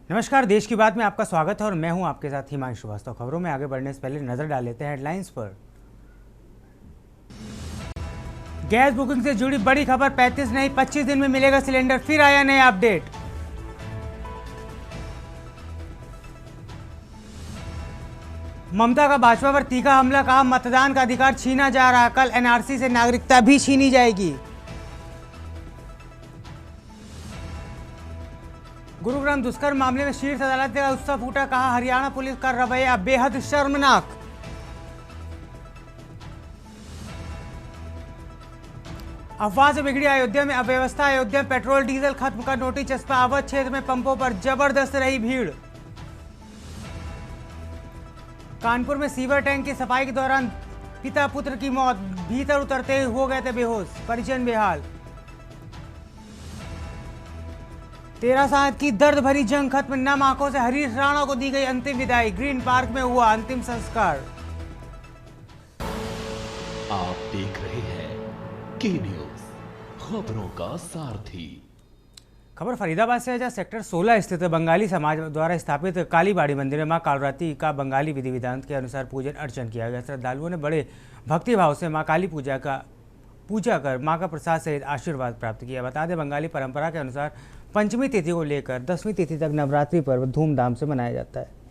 नमस्कार, देश की बात में आपका स्वागत है और मैं हूं आपके साथ हिमांशु श्रीवास्तव। खबरों में आगे बढ़ने से पहले नजर डाल लेते हैं हेडलाइंस पर। गैस बुकिंग से जुड़ी बड़ी खबर, 35 नहीं 25 दिन में मिलेगा सिलेंडर, फिर आया नया अपडेट। ममता का भाजपा पर तीखा हमला, कहा मतदान का अधिकार छीना जा रहा, कल एनआरसी से नागरिकता भी छीनी जाएगी। गुरुग्राम दुष्कर्म मामले में शीर्ष अदालत का उत्साह फूटा, कहा हरियाणा पुलिस का रवैया बेहद शर्मनाक। अफवाह से बिगड़ी अयोध्या में अव्यवस्था, अयोध्या में पेट्रोल डीजल खत्म का नोटिस चस्पा, अवध क्षेत्र में पंपों पर जबरदस्त रही भीड़। कानपुर में सीवर टैंक की सफाई के दौरान पिता पुत्र की मौत, भीतर उतरते ही हो गए थे बेहोश, परिजन बेहाल। 13 साल की दर्द भरी जंग खत्म, नम आंखों से हरीश राणा को दी गई अंतिम विदाई, ग्रीन पार्क में हुआ अंतिम संस्कार। आप देख रहे हैं के न्यूज, खबरों का सारथी। खबर फरीदाबाद से है, जहां सेक्टर 16 स्थित बंगाली समाज द्वारा स्थापित कालीबाड़ी मंदिर में मां कालरात्रि का बंगाली विधि विधान के अनुसार पूजन अर्चन किया गया। श्रद्धालुओं ने बड़े भक्तिभाव से मां काली पूजा कर मां का प्रसाद सहित आशीर्वाद प्राप्त किया। बता दें, बंगाली परंपरा के अनुसार पंचमी तिथि को लेकर 10वीं तिथि तक नवरात्रि पर्व धूमधाम से मनाया जाता है।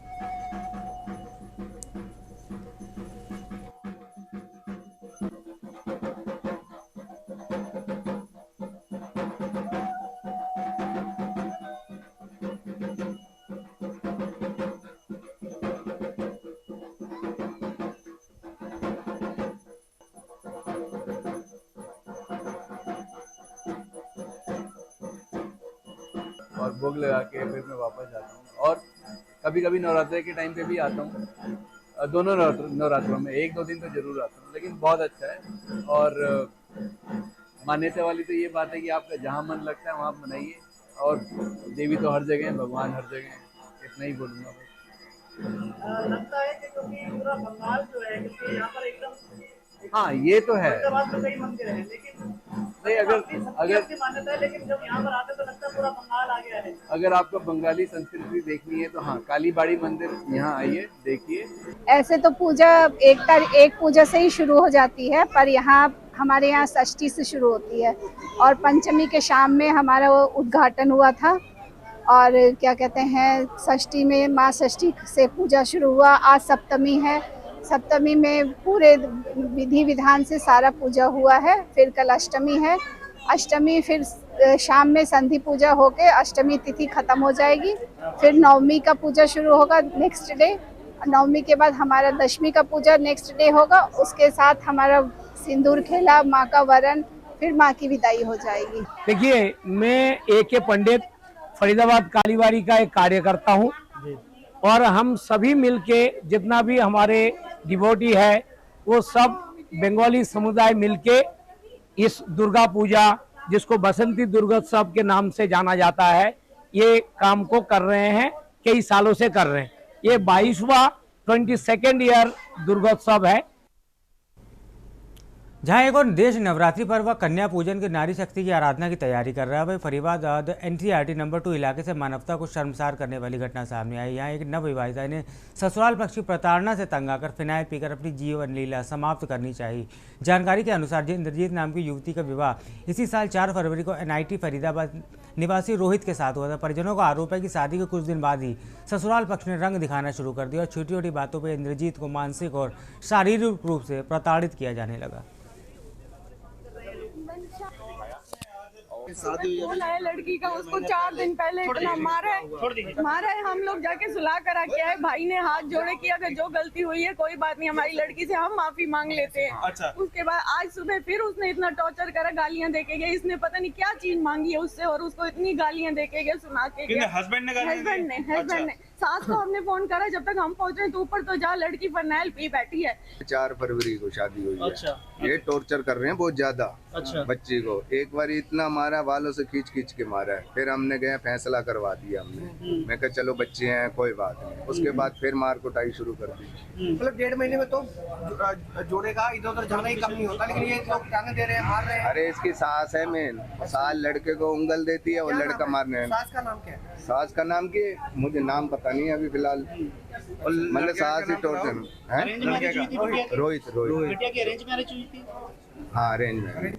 और भोग लगा के फिर मैं वापस जाता हूँ। और कभी कभी नवरात्रि के टाइम पे भी आता हूँ। दोनों नवरात्रों में 1-2 दिन तो जरूर आता हूँ, लेकिन बहुत अच्छा है। और मान्यता वाली तो ये बात है कि आपका जहाँ मन लगता है वहाँ मनाइए। और देवी तो हर जगह है, भगवान हर जगह है, इतना ही बोलूँगा बस। लगता है कि क्योंकि पूरा बंगाल जो है, क्योंकि यहाँ पर एकदम हाँ ये तो है। तो कई मंदिर हैं, लेकिन नहीं, अगर मान्यता है, लेकिन जब यहाँ पर आते तो लगता है पूरा बंगाल आ गया है। अगर आपको बंगाली संस्कृति देखनी है तो हाँ, कालीबाड़ी मंदिर यहाँ आइए, देखिए। ऐसे तो पूजा एक पूजा से ही शुरू हो जाती है, पर यहाँ हमारे यहाँ षष्ठी से शुरू होती है और पंचमी के शाम में हमारा वो उद्घाटन हुआ था। और क्या कहते हैं, षष्ठी में माँ षष्ठी से पूजा शुरू हुआ। आज सप्तमी है, सप्तमी में पूरे विधि विधान से सारा पूजा हुआ है। फिर कल अष्टमी है, अष्टमी फिर शाम में संधि पूजा होके अष्टमी तिथि खत्म हो जाएगी। फिर नवमी का पूजा शुरू होगा नेक्स्ट डे। नवमी के बाद हमारा दशमी का पूजा नेक्स्ट डे होगा। उसके साथ हमारा सिंदूर खेला, माँ का वरण, फिर माँ की विदाई हो जाएगी। देखिए, मैं AK पंडित फरीदाबाद कालीबाड़ी का एक कार्यकर्ता हूँ और हम सभी मिलके, जितना भी हमारे डिवोटी है वो सब बंगाली समुदाय मिलके इस दुर्गा पूजा, जिसको बसंती दुर्गोत्सव के नाम से जाना जाता है, ये काम को कर रहे हैं, कई सालों से कर रहे हैं। ये 22वां 22nd ईयर दुर्गोत्सव है। जहां एक और देश नवरात्रि पर्व कन्या पूजन की नारी शक्ति की आराधना की तैयारी कर रहा है, वही फरीदाबाद NCRT नंबर 2 इलाके से मानवता को शर्मसार करने वाली घटना सामने आई। यहाँ एक नवविवाहिता ने ससुराल पक्ष की प्रताड़ना से तंग आकर फिनाइल पीकर अपनी जीवन लीला समाप्त करनी चाहिए। जानकारी के अनुसार इंद्रजीत नाम की युवती का विवाह इसी साल 4 फरवरी को NIT फरीदाबाद निवासी रोहित के साथ हुआ था। परिजनों का आरोप है कि शादी के कुछ दिन बाद ही ससुराल पक्ष ने रंग दिखाना शुरू कर दिया और छोटी छोटी बातों पर इंद्रजीत को मानसिक और शारीरिक रूप से प्रताड़ित किया जाने लगा। फोन आया लड़की का, उसको 4 दिन पहले इतना मारा है। हम लोग जाके सुलह करा के आए। भाई ने हाथ जोड़े कि अगर जो गलती हुई है कोई बात नहीं, हमारी लड़की से हम माफी मांग लेते हैं। अच्छा। उसके बाद आज सुबह फिर उसने इतना टॉर्चर करा, गालियां देके गया। इसने पता नहीं क्या चीज मांगी है उससे और उसको इतनी गालियां देके गया, सुना के गया। हस्बैंड ने सास को हमने फोन करा, जब तक हम पहुंचे तो ऊपर तो जा, लड़की फरनैल पी बैठी है। 4 फरवरी को शादी हुई है। अच्छा। ये टॉर्चर कर रहे हैं बहुत ज्यादा। अच्छा। बच्ची को एक बार इतना मारा, बालों से खींच खींच के मारा है। फिर हमने गए फैसला करवा दिया हमने। मैं कहा चलो बच्चे हैं कोई बात नहीं। उसके बाद फिर मार कुटाई शुरू कर दी। मतलब 1.5 महीने में तो जोड़ेगा इधर उधर जाना ही कम नहीं होता, लेकिन ये लोग जाने दे रहे हैं, मार रहे हैं। अरे इसकी सास है मेन, सास लड़के को उंगल देती है और लड़का मारने है। सास का नाम क्या है? सास का नाम की मुझे नाम पता नहीं है अभी फिलहाल। मतलब सास ही टॉर्चर है। रोहित। बिटिया की अरेंज मैरिज हुई थी। हाँ अरेंज मैरिज।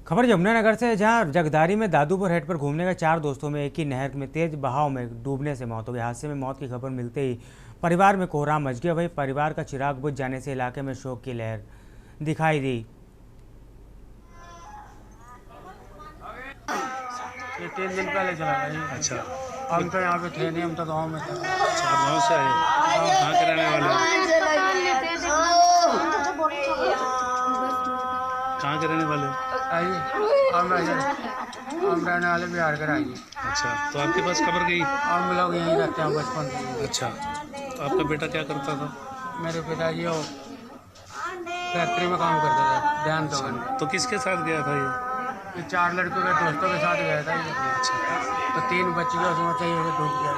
खबर यमुनानगर से, जहां जगदारी में दादूपुर हेड पर घूमने गए 4 दोस्तों में एक ही नहर में तेज बहाव में डूबने से मौत हो गई। हादसे में मौत की खबर मिलते ही परिवार में कोहराम मच गया। वहीं परिवार का चिराग बुझ जाने से इलाके में शोक की लहर दिखाई दी। 3 दिन पहले चला गया। अच्छा। हम तो यहाँ पे थे नहीं, हम तो गाँव में थे। अच्छा, गाँव से आए? कहाँ के रहने वाले? कहाँ के रहने वाले? हम रहने वाले बिहार के राजी। अच्छा, तो आपके पास खबर गई? हम लोग यहीं रहते हैं बचपन से। अच्छा, तो आपका बेटा क्या करता था? मेरे पिताजी वो फैक्ट्री में काम करते थे, ध्यान तो। तो किसके साथ गया था ये 4 लड़कों के दोस्तों के साथ गया था ये। अच्छा। तो 3 बच्चे के उसमें चाहिए डूब गया।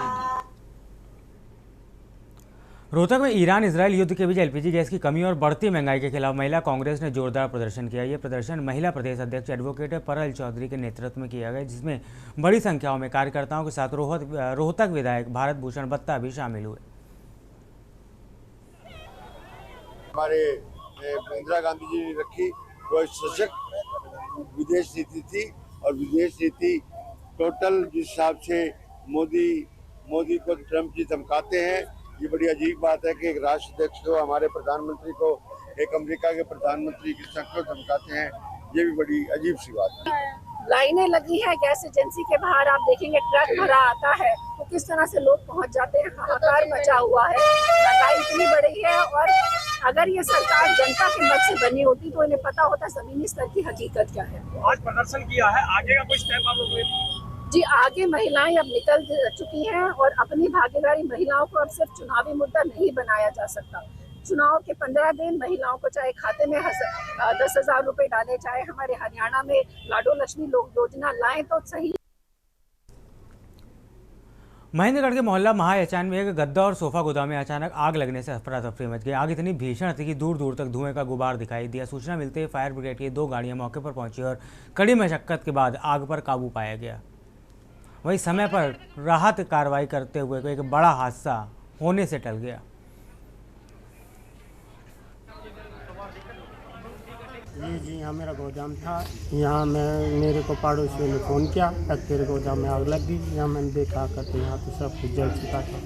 रोहतक में ईरान इजरायल युद्ध के बीच एलपीजी गैस की कमी और बढ़ती महंगाई के खिलाफ महिला कांग्रेस ने जोरदार प्रदर्शन किया। ये प्रदर्शन महिला प्रदेश अध्यक्ष एडवोकेट परल चौधरी के नेतृत्व में किया गया, जिसमें बड़ी संख्याओं में कार्यकर्ताओं के साथ रोहतक विधायक भारत भूषण बत्ता भी शामिल हुए। हमारे इंदिरा गांधी जी ने रखी वो सशक्त विदेश नीति थी, और विदेश नीति टोटल जिस हिसाब से मोदी को ट्रम्प जी धमकाते हैं, ये बड़ी अजीब बात है कि एक राष्ट्राध्यक्ष को, हमारे प्रधानमंत्री को एक अमेरिका के प्रधानमंत्री की शक्ल धमकाते हैं। ये भी बड़ी अजीब सी बात है। लाइनें लगी है गैस एजेंसी के बाहर, आप देखेंगे ट्रक भरा आता है तो किस तरह से लोग पहुंच जाते हैं। हाहाकार मचा हुआ है, महंगाई इतनी बढ़ी है। और अगर ये सरकार जनता के मत से बनी होती तो इन्हें पता होता जमीनी स्तर की हकीकत क्या है। आज प्रदर्शन किया है, आगे का कोई स्टेप आप लोग लेंगे? जी, आगे महिलाएं अब निकल चुकी हैं और अपनी भागीदारी, महिलाओं को अब सिर्फ चुनावी मुद्दा नहीं बनाया जा सकता। चुनाव के 15 दिन महिलाओं को चाहे खाते में 10,000 रुपए डाले, चाहे हमारे हरियाणा में लाडो लक्ष्मी लोग योजना लाएं तो सही। महेंद्रगढ़ के मोहल्ला महायाचान में एक गद्दा और सोफा गोदाम में अचानक आग लगने से अफरा तफरी मच गई। आग इतनी भीषण थी कि दूर दूर तक धुएं का गुबार दिखाई दिया। सूचना मिलते ही फायर ब्रिगेड की 2 गाड़ियां मौके पर पहुंची और कड़ी मशक्कत के बाद आग पर काबू पाया गया। वही समय पर राहत कार्रवाई करते हुए एक बड़ा हादसा होने से टल गया। जी यहाँ मेरा गोदाम था। यहाँ मेरे को पड़ोसियों ने फ़ोन किया कि तेरे गोदाम में आग लग गई। यहाँ मैंने देखा करते यहाँ तो सब कुछ जल चुका था।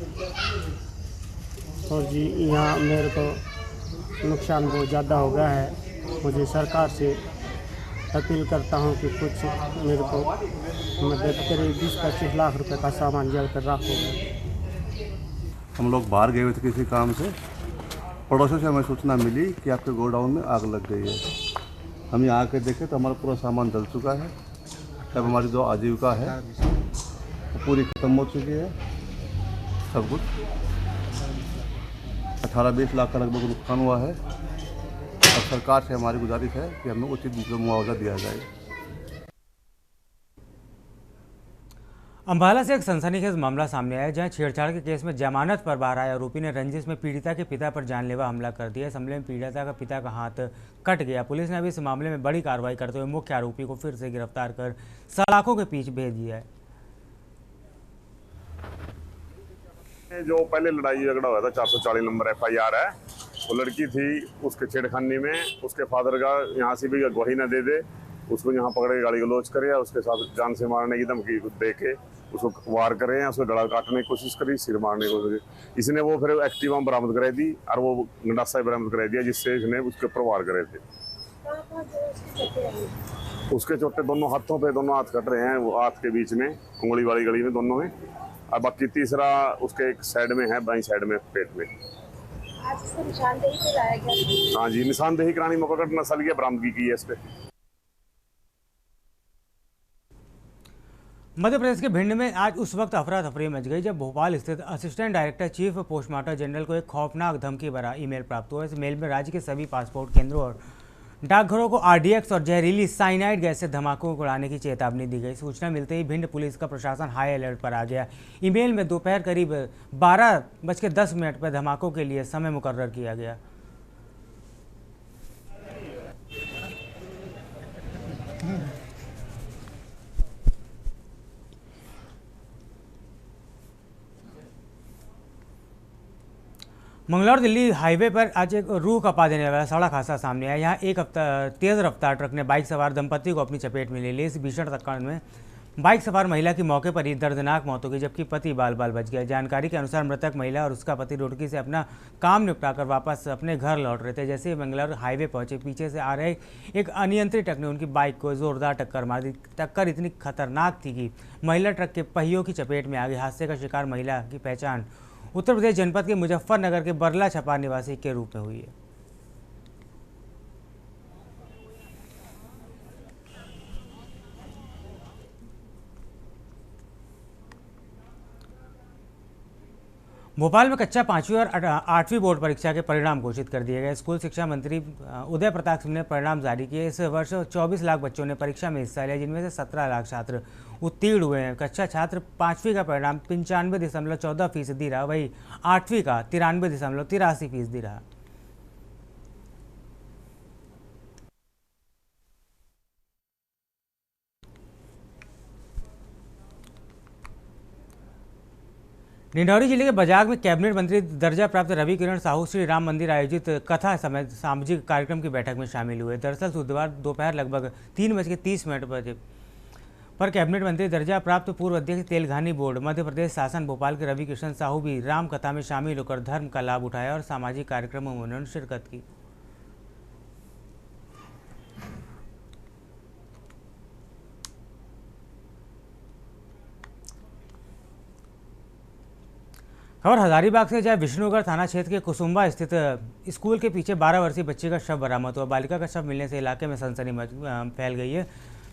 और जी यहाँ मेरे को नुकसान बहुत ज़्यादा हो गया है। मुझे सरकार से अपील करता हूँ कि कुछ मेरे को मदद करे। 20-25 लाख रुपए का सामान जल कर रखो। हम लोग बाहर गए हुए थे किसी काम से, पड़ोसियों से हमें सूचना मिली कि आपके गोडाउन में आग लग गई है। हम यहाँ आके देखे तो हमारा पूरा सामान जल चुका है। अब हमारी जो आजीविका है वो पूरी खत्म हो चुकी है। सब कुछ 18-20 लाख का लगभग नुकसान हुआ है। और सरकार से हमारी गुजारिश है कि हमें उचित मुआवजा दिया जाए। अंबाला से एक सनसनीखेज मामला सामने आया, जहां छेड़छाड़ के केस में जमानत पर बाहर आए आरोपी ने रंजिश में पीड़िता के पिता पर जानलेवा हमला कर दिया। इस हमले में पीड़िता का पिता का हाथ कट गया। पुलिस ने अभी इस मामले में बड़ी कार्रवाई करते हुए मुख्य आरोपी को फिर से गिरफ्तार कर सलाखों के पीछे भेज दिया है। जो पहले लड़ाई झगड़ा हुआ था 440 नंबर FIR है, वो लड़की थी उसके छेड़खानी में, उसके फादर का यहाँ से भी गवाही न दे दे, उसको यहाँ पकड़ के गाली गलौज करे, उसके साथ जान से मारने की धमकी दे के उसको वार करे, उसको गला काटने की कोशिश करी, सिर मारने की कोशिश। इसने वो फिर एक्टिवा बरामद कराई दी और वो गंडासा बरामद कराई दिया, जिससे इसने उसके ऊपर वार करे थे। उसके चोटे दोनों हाथों पे, दोनों हाथ कट रहे हैं, वो हाथ के बीच में उंगली वाली गली में दोनों में, और बाकी तीसरा उसके एक साइड में है, बाईं साइड में पेट में। आज इसको निशानदेही पे लाया गया। हाँ जी, निशानदेही करानी मौका कट नस्ल की बरामदगी की है इस पे। मध्य प्रदेश के भिंड में आज उस वक्त अफरा तफरी मच गई जब भोपाल स्थित assistant director chief postmaster general को एक खौफनाक धमकी भरा ईमेल प्राप्त हुआ। इस मेल में राज्य के सभी पासपोर्ट केंद्रों और डाकघरों को RDX और जहरीली साइनाइड गैस से धमाकों को उड़ाने की चेतावनी दी गई। सूचना मिलते ही भिंड पुलिस का प्रशासन हाई अलर्ट पर आ गया। ईमेल में दोपहर करीब 12:10 पर धमाकों के लिए समय मुकर्रर किया गया। मंगलौर दिल्ली हाईवे पर आज एक रूह कपा देने वाला सड़क हादसा सामने आया। यहाँ एक तेज रफ्तार ट्रक ने बाइक सवार दंपति को अपनी चपेट में ले लिया। इस भीषण टक्कर में बाइक सवार महिला की मौके पर ही दर्दनाक मौत हो गई, जबकि पति बाल बाल बच गया। जानकारी के अनुसार मृतक महिला और उसका पति रुड़की से अपना काम निपटाकर वापस अपने घर लौट रहे थे। जैसे ही मंगलौर हाईवे पहुंचे, पीछे से आ रहे एक अनियंत्रित ट्रक ने उनकी बाइक को जोरदार टक्कर मार दी। टक्कर इतनी खतरनाक थी कि महिला ट्रक के पहियों की चपेट में आ गई। हादसे का शिकार महिला की पहचान उत्तर प्रदेश जनपद के मुजफ्फरनगर के बरला छपा निवासी के रूप में हुई है। भोपाल में कक्षा 5वीं और 8वीं बोर्ड परीक्षा के परिणाम घोषित कर दिए गए। स्कूल शिक्षा मंत्री उदय प्रताप सिंह ने परिणाम जारी किए। इस वर्ष 24 लाख बच्चों ने परीक्षा में हिस्सा लिया, जिनमें से 17 लाख छात्र उत्तीर्ण हुए हैं। कक्षा छात्र 5वीं का परिणाम 95.14% रहा, वही 8वीं का 93.83% रहा। डिंडौरी जिले के बजाग में कैबिनेट मंत्री दर्जा प्राप्त रवि किरण साहू श्री राम मंदिर आयोजित कथा समेत सामाजिक कार्यक्रम की बैठक में शामिल हुए। दरअसल बुधवार दोपहर लगभग 3:30 बजे पर कैबिनेट मंत्री दर्जा प्राप्त पूर्व अध्यक्ष तेलघानी बोर्ड मध्य प्रदेश शासन भोपाल के रवि किशन साहू भी राम कथा में शामिल होकर धर्म का लाभ उठाया और सामाजिक कार्यक्रमों में उन्होंने शिरकत की। खबर हजारीबाग से, जहाँ विष्णुगढ़ थाना क्षेत्र के कुसुम्बा स्थित स्कूल के पीछे 12 वर्षीय बच्ची का शव बरामद हुआ। बालिका का शव मिलने से इलाके में सनसनी फैल गई है।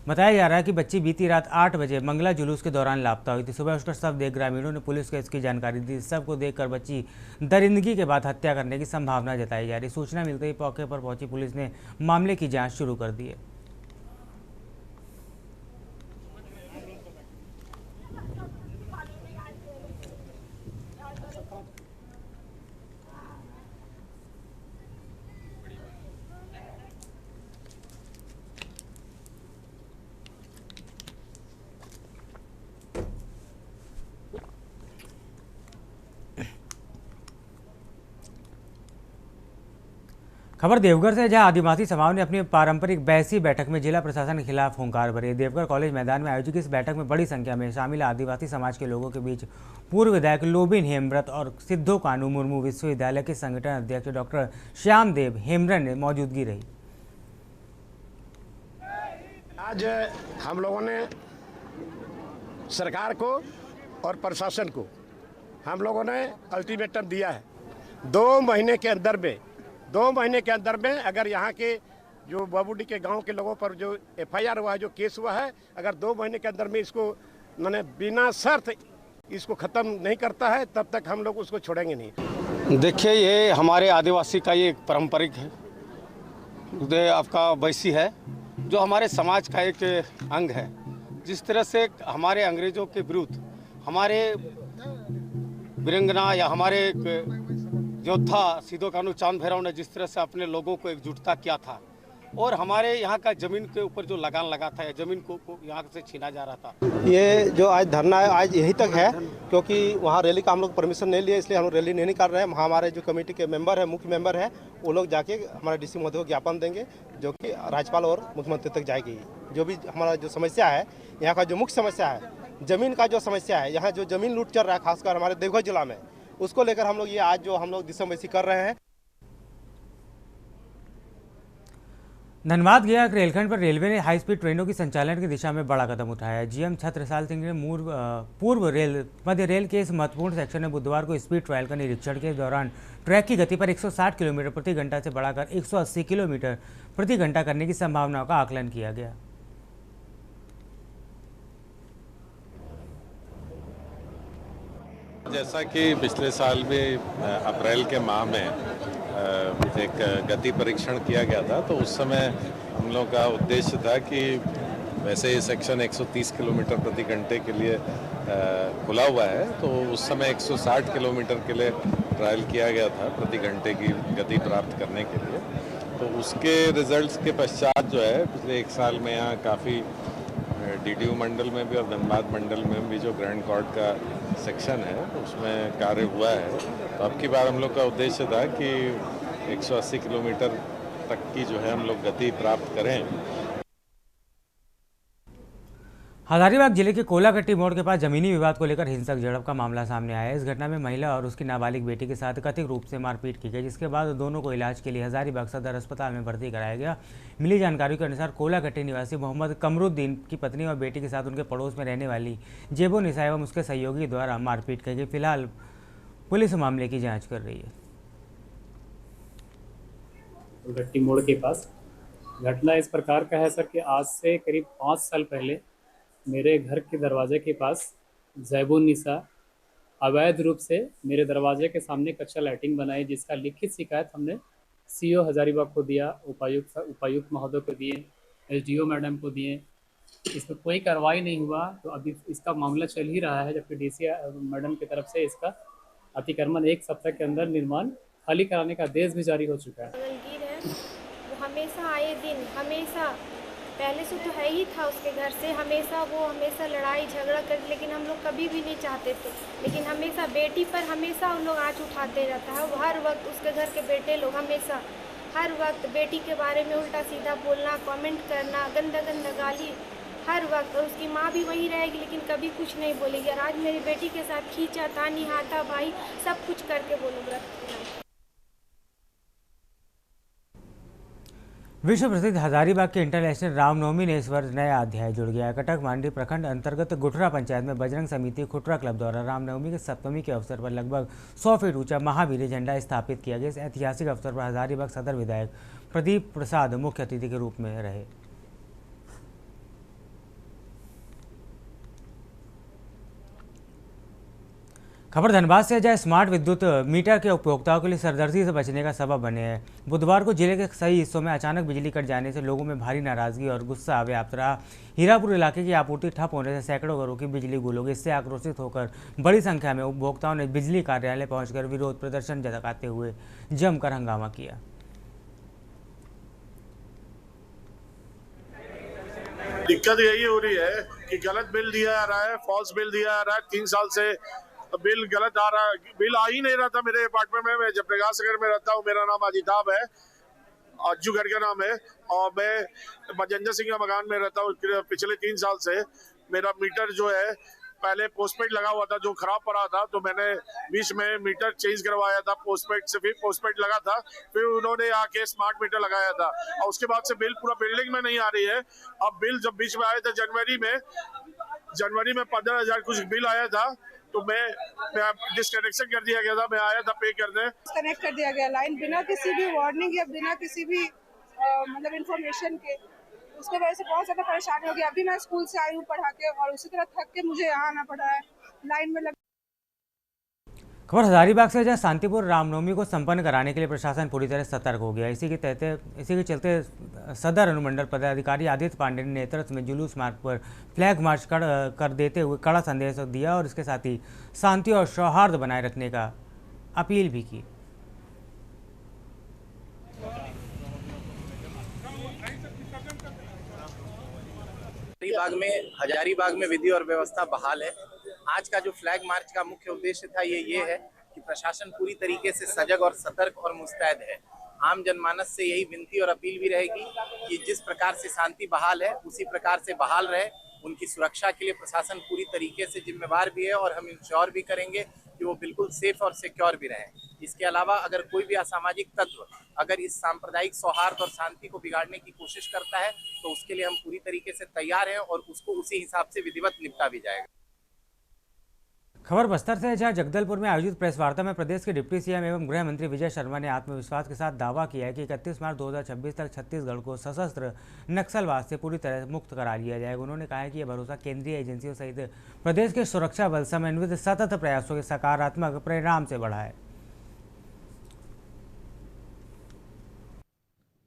बताया जा रहा है कि बच्ची बीती रात 8 बजे मंगला जुलूस के दौरान लापता हुई थी। सुबह उसका शव देख ग्रामीणों ने पुलिस को इसकी जानकारी दी। शव को देखकर बच्ची दरिंदगी के बाद हत्या करने की संभावना जताई जा रही। सूचना मिलते ही मौके पर पहुंची पुलिस ने मामले की जाँच शुरू कर दी है। खबर देवघर से, जहां आदिवासी समाज ने अपनी पारंपरिक बैसी बैठक में जिला प्रशासन के खिलाफ हुंकार भरी। देवघर कॉलेज मैदान में आयोजित इस बैठक में बड़ी संख्या में शामिल आदिवासी समाज के लोगों के बीच पूर्व विधायक लोबिन हेमब्रत और सिद्धो कानू मुर्मू विश्वविद्यालय के संगठन अध्यक्ष डॉक्टर श्यामदेव हेम्ब्रन ने मौजूदगी रही। आज हम लोगों ने सरकार को और प्रशासन को हम लोगों ने अल्टीमेटम दिया है 2 महीने के अंदर में अगर यहाँ के जो बाबूडी के गांव के लोगों पर जो FIR हुआ है, जो केस हुआ है, अगर 2 महीने के अंदर में इसको मैंने बिना शर्त इसको ख़त्म नहीं करता है, तब तक हम लोग उसको छोड़ेंगे नहीं। देखिए, ये हमारे आदिवासी का ये पारंपरिक है, आपका बैसी है, जो हमारे समाज का एक अंग है। जिस तरह से हमारे अंग्रेज़ों के विरुद्ध हमारे वीरंगना या हमारे योद्धा सिद्धो कानू चांद भैरव ने जिस तरह से अपने लोगों को एकजुटता किया था और हमारे यहाँ का ज़मीन के ऊपर जो लगान लगा था, ज़मीन को यहाँ से छीना जा रहा था। ये जो आज धरना है आज यहीं तक है, क्योंकि वहाँ रैली का हम लोग परमिशन नहीं लिए, इसलिए हम लोग रैली नहीं कर रहे हैं। हमारे जो कमेटी के मेंबर है, मुख्य मेंबर है, वो लोग जाके हमारे DC महोदय को ज्ञापन देंगे, जो कि राज्यपाल और मुख्यमंत्री तक जाएगी। जो भी हमारा जो समस्या है, यहाँ का जो मुख्य समस्या है, ज़मीन का जो समस्या है, यहाँ जो ज़मीन लूट चल रहा है खासकर हमारे देवघर जिला में, उसको लेकर हम लोग ये आज जो हम लोग दिसंबैसी कर रहे हैं। धनबाद गया रेलखंड पर रेलवे ने हाई स्पीड ट्रेनों की संचालन की दिशा में बड़ा कदम उठाया है। GM छत्रसाल सिंह ने पूर्व मध्य रेल के इस महत्वपूर्ण सेक्शन में बुधवार को स्पीड ट्रायल का निरीक्षण के दौरान ट्रैक की गति पर 160 किलोमीटर प्रति घंटा से बढ़ाकर 180 किलोमीटर प्रति घंटा करने की संभावनाओं का आकलन किया गया। जैसा कि पिछले साल भी अप्रैल के माह में एक गति परीक्षण किया गया था, तो उस समय हम लोग का उद्देश्य था कि वैसे ये सेक्शन 130 किलोमीटर प्रति घंटे के लिए खुला हुआ है, तो उस समय 160 किलोमीटर के लिए ट्रायल किया गया था प्रति घंटे की गति प्राप्त करने के लिए। तो उसके रिजल्ट्स के पश्चात जो है पिछले एक साल में यहाँ काफ़ी DDU मंडल में भी और धनबाद मंडल में भी जो ग्रैंड कॉर्ड का सेक्शन है उसमें कार्य हुआ है। तो अब की बार हम लोग का उद्देश्य था कि 180 किलोमीटर तक की जो है हम लोग गति प्राप्त करें। हजारीबाग जिले के कोलागट्टी मोड़ के पास जमीनी विवाद को लेकर हिंसक झड़प का मामला सामने आया है। इस घटना में महिला और उसकी नाबालिग बेटी के साथ कथित रूप से मारपीट की गई, जिसके बाद दोनों को इलाज के लिए हजारीबाग सदर अस्पताल में भर्ती कराया गया। मिली जानकारी के अनुसार कोलागट्टी निवासी मोहम्मद कमरुद्दीन की पत्नी और बेटी के साथ उनके पड़ोस में रहने वाली जेबो निसा एवं उसके सहयोगी द्वारा मारपीट की गई। फिलहाल पुलिस मामले की जाँच कर रही है। कोलागट्टी मोड़ के पास घटना इस प्रकार का है सर कि आज से करीब 5 साल पहले मेरे घर के दरवाजे के पास जैबुन निसा अवैध रूप से मेरे दरवाजे के सामने कच्चा लैट्रिन बनाई, जिसका लिखित शिकायत हमने CO हजारीबाग को दिया, उपायुक्त महोदय को दिए, SDO मैडम को दिए। इस पर कोई कार्रवाई नहीं हुआ, तो अभी इसका मामला चल ही रहा है, जबकि DC मैडम की तरफ से इसका अतिक्रमण 1 सप्ताह के अंदर निर्माण खाली कराने का आदेश भी जारी हो चुका है। वो हमेशा आए दिन हमेशा पहले से तो है ही था उसके घर से, हमेशा लड़ाई झगड़ा कर, लेकिन हम लोग कभी भी नहीं चाहते थे, लेकिन हमेशा बेटी पर हमेशा उन लोग आँच उठाते रहता है। वो हर वक्त उसके घर के बेटे लोग हमेशा हर वक्त बेटी के बारे में उल्टा सीधा बोलना, कमेंट करना, गंदा गंदा गाली हर वक्त। और उसकी माँ भी वहीं रहेगी लेकिन कभी कुछ नहीं बोलेगी। और आज मेरी बेटी के साथ खींचा तानी हाथा भाई सब कुछ करके वो लोग रखते हैं। विश्व प्रसिद्ध हजारीबाग के इंटरनेशनल रामनवमी ने इस वर्ष नया अध्याय जुड़ गया है। कटक मांडवी प्रखंड अंतर्गत गुठरा पंचायत में बजरंग समिति खुटरा क्लब द्वारा रामनवमी के सप्तमी के अवसर पर लगभग 100 फीट ऊंचा महावीर झंडा स्थापित किया गया। इस ऐतिहासिक अवसर पर हजारीबाग सदर विधायक प्रदीप प्रसाद मुख्य अतिथि के रूप में रहे। खबर धनबाद से जाए। स्मार्ट विद्युत मीटर के उपभोक्ताओं के लिए सरदर्दी से बचने का सबब बने हैं। बुधवार को जिले के कई हिस्सों में अचानक बिजली कट जाने से लोगों में भारी नाराजगी और गुस्सा व्याप्त रहा। हीरापुर इलाके की आपूर्ति ठप होने से सैकड़ों घरों की बिजली गुल हो गई। इससे आक्रोशित होकर बड़ी संख्या में उपभोक्ताओं ने बिजली कार्यालय पहुंचकर विरोध प्रदर्शन जताते हुए जमकर हंगामा किया। दिक्कत यही हो रही है कि गलत बिल दिया जा रहा है, फॉल्स बिल दिया जा रहा है। 3 साल से बिल गलत आ रहा है, बिल आ ही नहीं रहा था मेरे अपार्टमेंट में। मैं जब प्रकाश नगर में रहता हूँ, मेरा नाम अजिताब है, अज्जू घर का नाम है, और मैं बजंजा सिंह का मकान में रहता हूँ। पिछले 3 साल से मेरा मीटर जो है पहले पोस्टपेड लगा हुआ था जो खराब पड़ा था, तो मैंने बीच में मीटर चेंज करवाया था पोस्टपेड से, फिर पोस्टपेड लगा था, फिर उन्होंने आके स्मार्ट मीटर लगाया था, और उसके बाद से बिल पूरा बिल्डिंग में नहीं आ रही है। अब बिल जब बीच में आया था जनवरी में 15,000 कुछ बिल आया था, तो मैं डिस्कनेक्शन कर दिया गया था। मैं आया था पे करने, डिस्कनेक्ट कर दिया गया लाइन बिना किसी भी वार्निंग या बिना किसी भी मतलब इन्फॉर्मेशन के। उसके वजह से बहुत ज़्यादा परेशानी हो गई। अभी मैं स्कूल से आई हूँ पढ़ा के, और उसी तरह थक के मुझे यहाँ आना पड़ा है, लाइन में लग। खबर हजारीबाग से जहाँ शांतिपुर रामनवमी को संपन्न कराने के लिए प्रशासन पूरी तरह सतर्क हो गया। इसी के चलते सदर अनुमंडल पदाधिकारी आदित्य पांडे ने नेतृत्व में जुलूस मार्ग पर फ्लैग मार्च कर देते हुए कड़ा संदेश दिया और इसके साथ ही शांति और सौहार्द बनाए रखने का अपील भी की। हजारीबाग में विधि और व्यवस्था बहाल है। आज का जो फ्लैग मार्च का मुख्य उद्देश्य था ये है कि प्रशासन पूरी तरीके से सजग और सतर्क और मुस्तैद है। आम जनमानस से यही विनती और अपील भी रहेगी कि जिस प्रकार से शांति बहाल है उसी प्रकार से बहाल रहे। उनकी सुरक्षा के लिए प्रशासन पूरी तरीके से जिम्मेवार भी है, और हम इंश्योर भी करेंगे कि वो बिल्कुल सेफ और सिक्योर भी रहें। इसके अलावा अगर कोई भी असामाजिक तत्व अगर इस सांप्रदायिक सौहार्द और शांति को बिगाड़ने की कोशिश करता है तो उसके लिए हम पूरी तरीके से तैयार हैं, और उसको उसी हिसाब से विधिवत निपटा भी जाएगा। खबर बस्तर से है, जहां जगदलपुर में आयोजित प्रेस वार्ता में प्रदेश के डिप्टी सीएम एवं गृह मंत्री विजय शर्मा ने आत्मविश्वास के साथ दावा किया है कि 31 मार्च 2026 तक छत्तीसगढ़ को सशस्त्र नक्सलवाद से पूरी तरह मुक्त करा लिया जाएगा। उन्होंने कहा है कि यह भरोसा केंद्रीय एजेंसियों सहित प्रदेश के सुरक्षा बल समन्वित सतत प्रयासों के सकारात्मक परिणाम से बढ़ा है।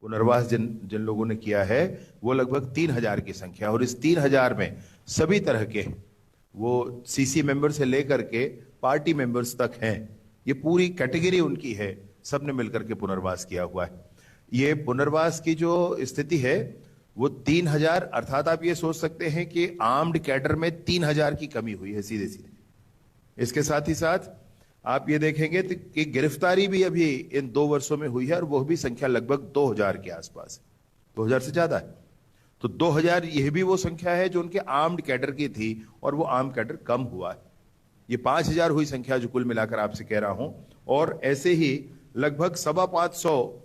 पुनर्वास जिन लोगों ने किया है वो लगभग 3000 की संख्या, और इस 3000 में सभी तरह के वो सीसी मेंबर से लेकर के पार्टी मेंबर्स तक हैं। ये पूरी कैटेगरी उनकी है, सबने मिलकर के पुनर्वास किया हुआ है। ये पुनर्वास की जो स्थिति है वो 3000, अर्थात आप ये सोच सकते हैं कि आर्म्ड कैडर में 3000 की कमी हुई है सीधे सीधे। इसके साथ ही साथ आप ये देखेंगे कि गिरफ्तारी भी अभी इन 2 वर्षों में हुई है, और वो भी संख्या लगभग 2000 के आसपास है, 2000 से ज्यादा है। तो 2000 यह भी वो संख्या है जो उनके आर्म्ड कैडर की थी, और वो आर्म्ड कैडर कम हुआ है। ये 5000 हुई संख्या जो कुल मिलाकर आपसे कह रहा हूं, और ऐसे ही लगभग 550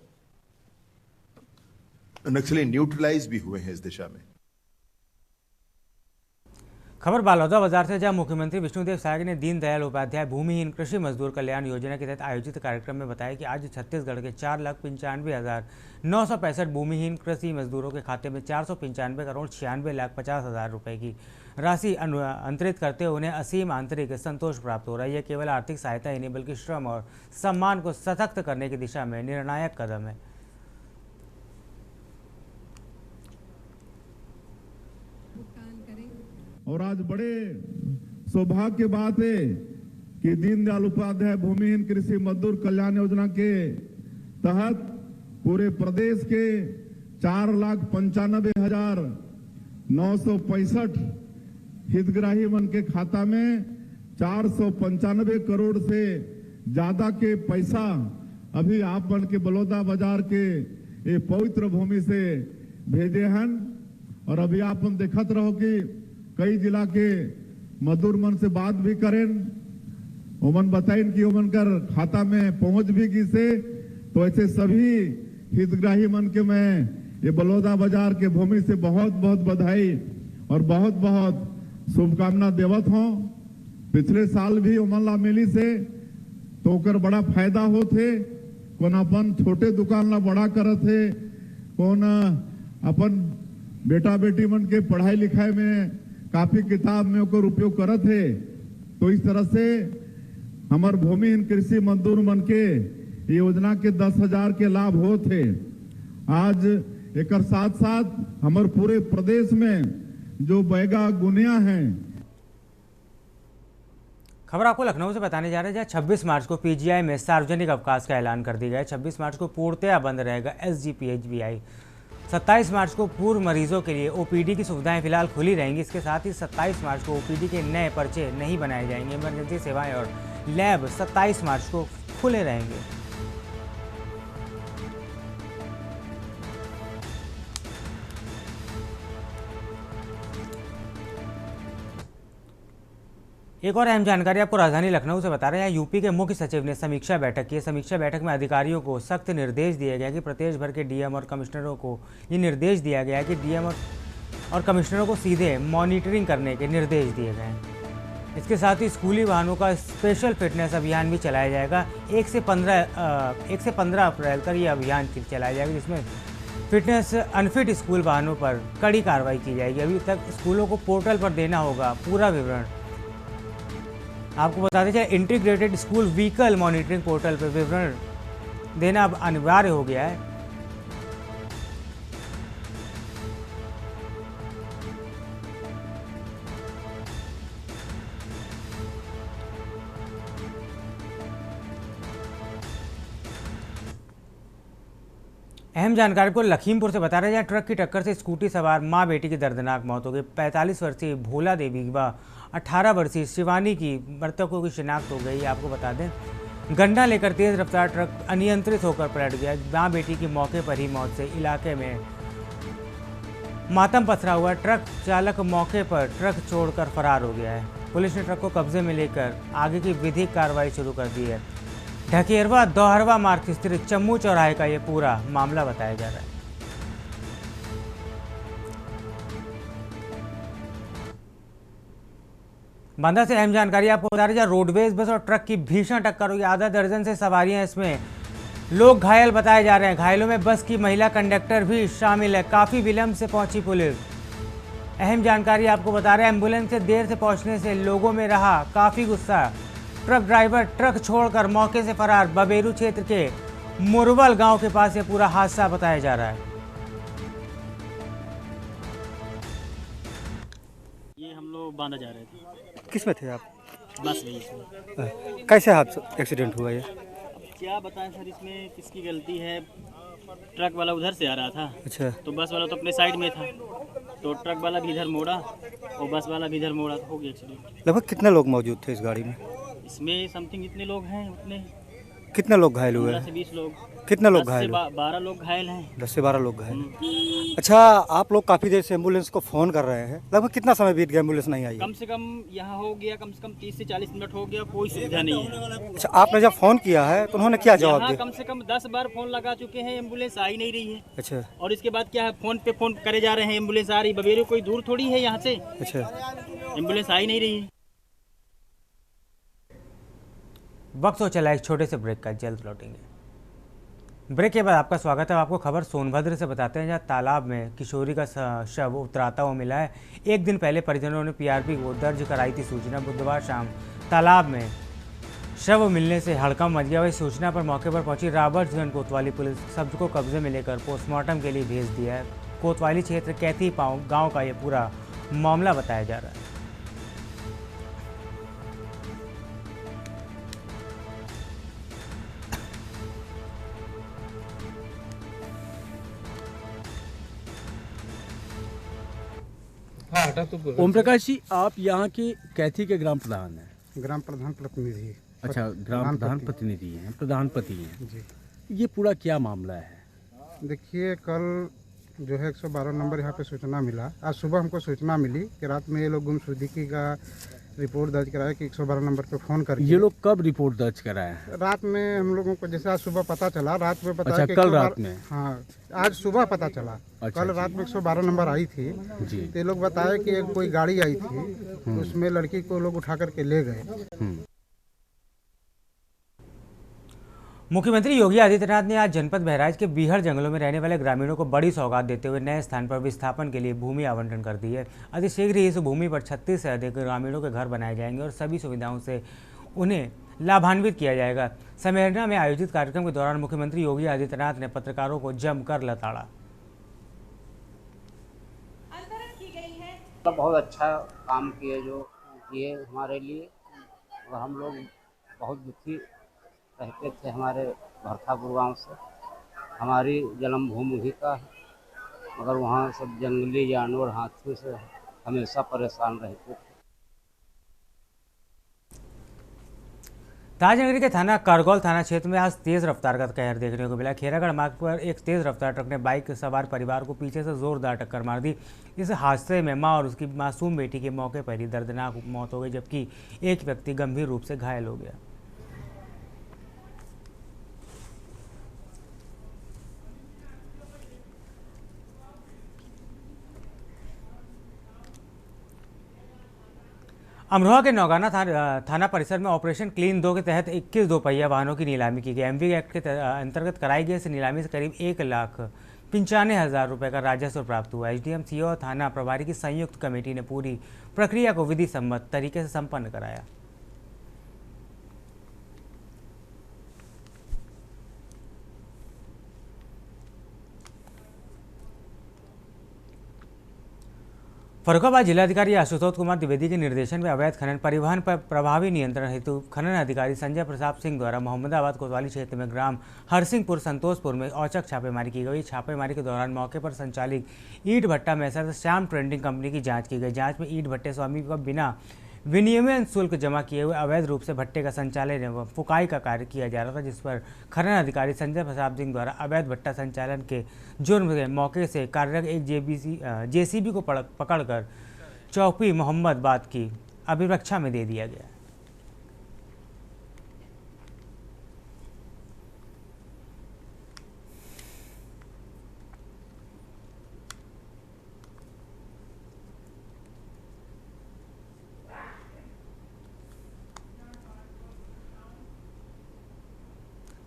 नक्सली न्यूट्रलाइज भी हुए हैं इस दिशा में। खबर बालौदा बाजार से, जहां मुख्यमंत्री विष्णुदेव साय ने दीनदयाल उपाध्याय भूमिहीन कृषि मजदूर कल्याण योजना के तहत आयोजित कार्यक्रम में बताया कि आज छत्तीसगढ़ के 4,95,965 भूमिहीन कृषि मजदूरों के खाते में 495,96,50,000 रुपए की राशि अंतरित करते हुए उन्हें असीम आंतरिक संतोष प्राप्त हो रहा है। यह केवल आर्थिक सहायता ही नहीं बल्कि श्रम और सम्मान को सशक्त करने की दिशा में निर्णायक कदम है। और आज बड़े सौभाग्य की बात है कि दीनदयाल उपाध्याय भूमिहीन कृषि मजदूर कल्याण योजना के तहत पूरे प्रदेश के 4,95,965 हितग्राही मन के खाता में 495 करोड़ से ज्यादा के पैसा अभी आप मन के बलौदा बाजार के ये पवित्र भूमि से भेजे हैं। और अभी आप मन देखत रहो कि कई जिला के मजदूर मन से बात भी करें, ओमन बताइन कि ओमन कर खाता में पहुंच भी गई से। तो ऐसे सभी हितग्राही मन के मैं ये बलौदा बाजार के भूमि से बहुत बहुत बधाई और बहुत बहुत शुभकामना देवत हूं। पिछले साल भी ओमन ला मिली से तो ओकर बड़ा फायदा होते, कौन अपन छोटे दुकान ला बड़ा करत है, कौन अपन बेटा बेटी मन के पढ़ाई लिखाई में काफी किताब में ओकर उपयोग करत है। तो इस तरह से हमार भूमिहीन कृषि मजदूर मन के योजना के 10,000 के लाभ होते। आज एक साथ साथ हमारे पूरे प्रदेश में जो बैगा गुनिया हैं। खबर आपको लखनऊ से बताने जा रहे हैं, जहाँ 26 मार्च को पीजीआई में सार्वजनिक अवकाश का ऐलान कर दिया गया है। 26 मार्च को पूर्णतया बंद रहेगा एसजीपीएचबीआई। 27 मार्च को पूर्व मरीजों के लिए ओपीडी की सुविधाएं फिलहाल खुली रहेंगी। इसके साथ ही 27 मार्च को ओपीडी के नए पर्चे नहीं बनाए जाएंगे। इमरजेंसी सेवाएं और लैब 27 मार्च को खुले रहेंगे। एक और अहम जानकारी आपको राजधानी लखनऊ से बता रहे हैं। यूपी के मुख्य सचिव ने समीक्षा बैठक की। समीक्षा बैठक में अधिकारियों को सख्त निर्देश दिए गए कि प्रदेश भर के डीएम और कमिश्नरों को ये निर्देश दिया गया है कि डीएम और कमिश्नरों को सीधे मॉनिटरिंग करने के निर्देश दिए गए हैं। इसके साथ ही स्कूली वाहनों का स्पेशल फिटनेस अभियान भी चलाया जाएगा। 1 से 15 अप्रैल तक ये अभियान चलाया जाएगा, जिसमें फिटनेस अनफिट स्कूल वाहनों पर कड़ी कार्रवाई की जाएगी। अभी तक स्कूलों को पोर्टल पर देना होगा पूरा विवरण। आपको बता दें, integrated school vehicle monitoring portal पर विवरण देना अब अनिवार्य हो गया है। अहम जानकारी को लखीमपुर से बता रहे हैं, जहाँ ट्रक की टक्कर से स्कूटी सवार मां बेटी की दर्दनाक मौत हो गई। 45 वर्षीय भोला देवी व 18 वर्षीय शिवानी की मृतकों की शिनाख्त हो गई। आपको बता दें, गन्ना लेकर तेज रफ्तार ट्रक अनियंत्रित होकर पलट गया। मां बेटी की मौके पर ही मौत से इलाके में मातम पसरा हुआ। ट्रक चालक मौके पर ट्रक छोड़कर फरार हो गया है। पुलिस ने ट्रक को कब्जे में लेकर आगे की विधिक कार्रवाई शुरू कर दी है। ढकेरवा दोहरवा मार्ग स्थित चम्मू चौराहे का ये पूरा मामला बताया जा रहा है। बांदा से अहम जानकारी आपको बता रहे हैं, रोडवेज बस और ट्रक की भीषण टक्कर हुई। आधा दर्जन से सवारियां इसमें, लोग घायल बताए जा रहे हैं। घायलों में बस की महिला कंडक्टर भी शामिल है। काफी विलंब से पहुंची पुलिस। अहम जानकारी आपको बता रहे हैं, एम्बुलेंस से देर से पहुंचने से लोगों में रहा काफी गुस्सा। ट्रक ड्राइवर ट्रक छोड़कर मौके से फरार। बबेरू क्षेत्र के मुरवल गांव के पास ये पूरा हादसा बताया जा रहा है। ये हम लोग बांदा जा रहे थे। किस में थे आप? बस में इसमें। कैसे हादसा एक्सीडेंट हुआ ये? क्या बताएं सर, इसमें किसकी गलती है? ट्रक वाला उधर से आ रहा था, अच्छा, तो बस वाला तो अपने साइड में था, तो ट्रक वाला भी इधर मोड़ा और बस वाला भी इधर मोड़ा, तो हो गया एक्सीडेंट। लगभग कितने लोग मौजूद थे इस गाड़ी में? इसमें समथिंग जितने लोग हैं उतने। कितने लोग घायल हुए? 15 से 20 लोग। कितने लोग घायल? 12 लोग घायल हैं। 10 से 12 लोग घायल। अच्छा, आप लोग काफ़ी देर से एम्बुलेंस को फ़ोन कर रहे हैं, लगभग कितना समय बीत गया एम्बुलेंस नहीं आई? कम से कम यहाँ हो गया कम से कम 30 से 40 मिनट हो गया, कोई सुविधा नहीं है। अच्छा, आपने जब फ़ोन किया है तो उन्होंने क्या जवाब दिया? कम से कम 10 बार फ़ोन लगा चुके हैं, एम्बुलेंस आ ही नहीं रही है। अच्छा, और इसके बाद क्या है, फ़ोन पे फ़ोन करे जा रहे हैं, एम्बुलेंस आ रही। बबेरू कोई दूर थोड़ी है यहाँ से। अच्छा, एम्बुलेंस आ ही नहीं रही है। वक्त हो चला एक छोटे से ब्रेक का, जल्द लौटेंगे। ब्रेक के बाद आपका स्वागत है। आपको खबर सोनभद्र से बताते हैं, जहां तालाब में किशोरी का शव उतराता हुआ मिला है। एक दिन पहले परिजनों ने पीआरपी को दर्ज कराई थी सूचना। बुधवार शाम तालाब में शव मिलने से हड़कंप मच गया। वही सूचना पर मौके पर पहुंची रॉबर्ट्सगंज कोतवाली पुलिस शव को कब्जे में लेकर पोस्टमार्टम के लिए भेज दिया है। कोतवाली क्षेत्र कैथी पांव गाँव का ये पूरा मामला बताया जा रहा है। ओम प्रकाश जी, आप यहाँ के कैथी के ग्राम प्रधान हैं? ग्राम प्रधान प्रतिनिधि। अच्छा, ग्राम प्रधान प्रतिनिधि हैं, प्रधानपति हैं जी। ये पूरा क्या मामला है? देखिए, कल जो है 112 नंबर यहाँ पे सूचना मिला। आज सुबह हमको सूचना मिली कि रात में ये लोग गुमशुदगी का रिपोर्ट दर्ज कराया कि 112 नंबर पे फ़ोन करके। ये लोग कब रिपोर्ट दर्ज कराए? रात में हम लोगों को जैसे आज सुबह पता चला, रात में पता। अच्छा, कल रात में? हाँ, आज सुबह पता चला। अच्छा, कल रात में 112 नंबर आई थी जी। तो लोग बताए कि कोई गाड़ी आई थी, उसमें लड़की को लोग उठा करके ले गए। मुख्यमंत्री योगी आदित्यनाथ ने आज जनपद बहराइच के बीहड़ जंगलों में रहने वाले ग्रामीणों को बड़ी सौगात देते हुए नए स्थान पर विस्थापन के लिए भूमि आवंटन कर दी है। अति शीघ्र ही इस भूमि पर 36 से अधिक ग्रामीणों के घर बनाए जाएंगे और सभी सुविधाओं से उन्हें लाभान्वित किया जाएगा। समेरना में आयोजित कार्यक्रम के दौरान मुख्यमंत्री योगी आदित्यनाथ ने पत्रकारों को जमकर लताड़ा। बहुत अच्छा काम किए जो किए हमारे लिए, और हम लोग बहुत दुखी रहते थे। हमारे भरथापुर गांव से हमारी जन्मभूमि ही का है, मगर वहाँ सब जंगली जानवर हाथियों से हमेशा परेशान रहते थे। ताजनगरी के थाना करगौल थाना क्षेत्र में आज तेज रफ्तार का कहर देखने को मिला। खेरागढ़ मार्ग पर एक तेज रफ्तार ट्रक ने बाइक सवार परिवार को पीछे से जोरदार टक्कर मार दी। इस हादसे में मां और उसकी मासूम बेटी की मौके पर ही दर्दनाक मौत हो गई, जबकि एक व्यक्ति गंभीर रूप से घायल हो गया। अमरोहा के नौगाना थाना परिसर में ऑपरेशन क्लीन 2 के तहत 21 दोपहिया वाहनों की नीलामी की गई। एमवी एक्ट के अंतर्गत कराई गई इस नीलामी से करीब 1,95,000 रुपये का राजस्व प्राप्त हुआ। एसडीएम, सीओ और थाना प्रभारी की संयुक्त कमेटी ने पूरी प्रक्रिया को विधि सम्मत तरीके से संपन्न कराया। फर्रुखाबाद जिलाधिकारी आशुतोष कुमार द्विवेदी के निर्देशन में अवैध खनन परिवहन पर प्रभावी नियंत्रण हेतु खनन अधिकारी संजय प्रताप सिंह द्वारा मोहम्मदाबाद कोतवाली क्षेत्र में ग्राम हरसिंहपुर संतोषपुर में औचक छापेमारी की गई। छापेमारी के दौरान मौके पर संचालित ईंट भट्टा मैसर श्याम ट्रेडिंग कंपनी की जांच की गई। जांच में ईंट भट्टे स्वामी का बिना विनियमन शुल्क जमा किए हुए अवैध रूप से भट्टे का संचालन एवं फुकाई का कार्य किया जा रहा था, जिस पर खनन अधिकारी संजय प्रताप सिंह द्वारा अवैध भट्टा संचालन के जुर्म में मौके से कार्यरत एक जेसीबी को पकड़कर चौकी मोहम्मदाबाद की अभिरक्षा में दे दिया गया।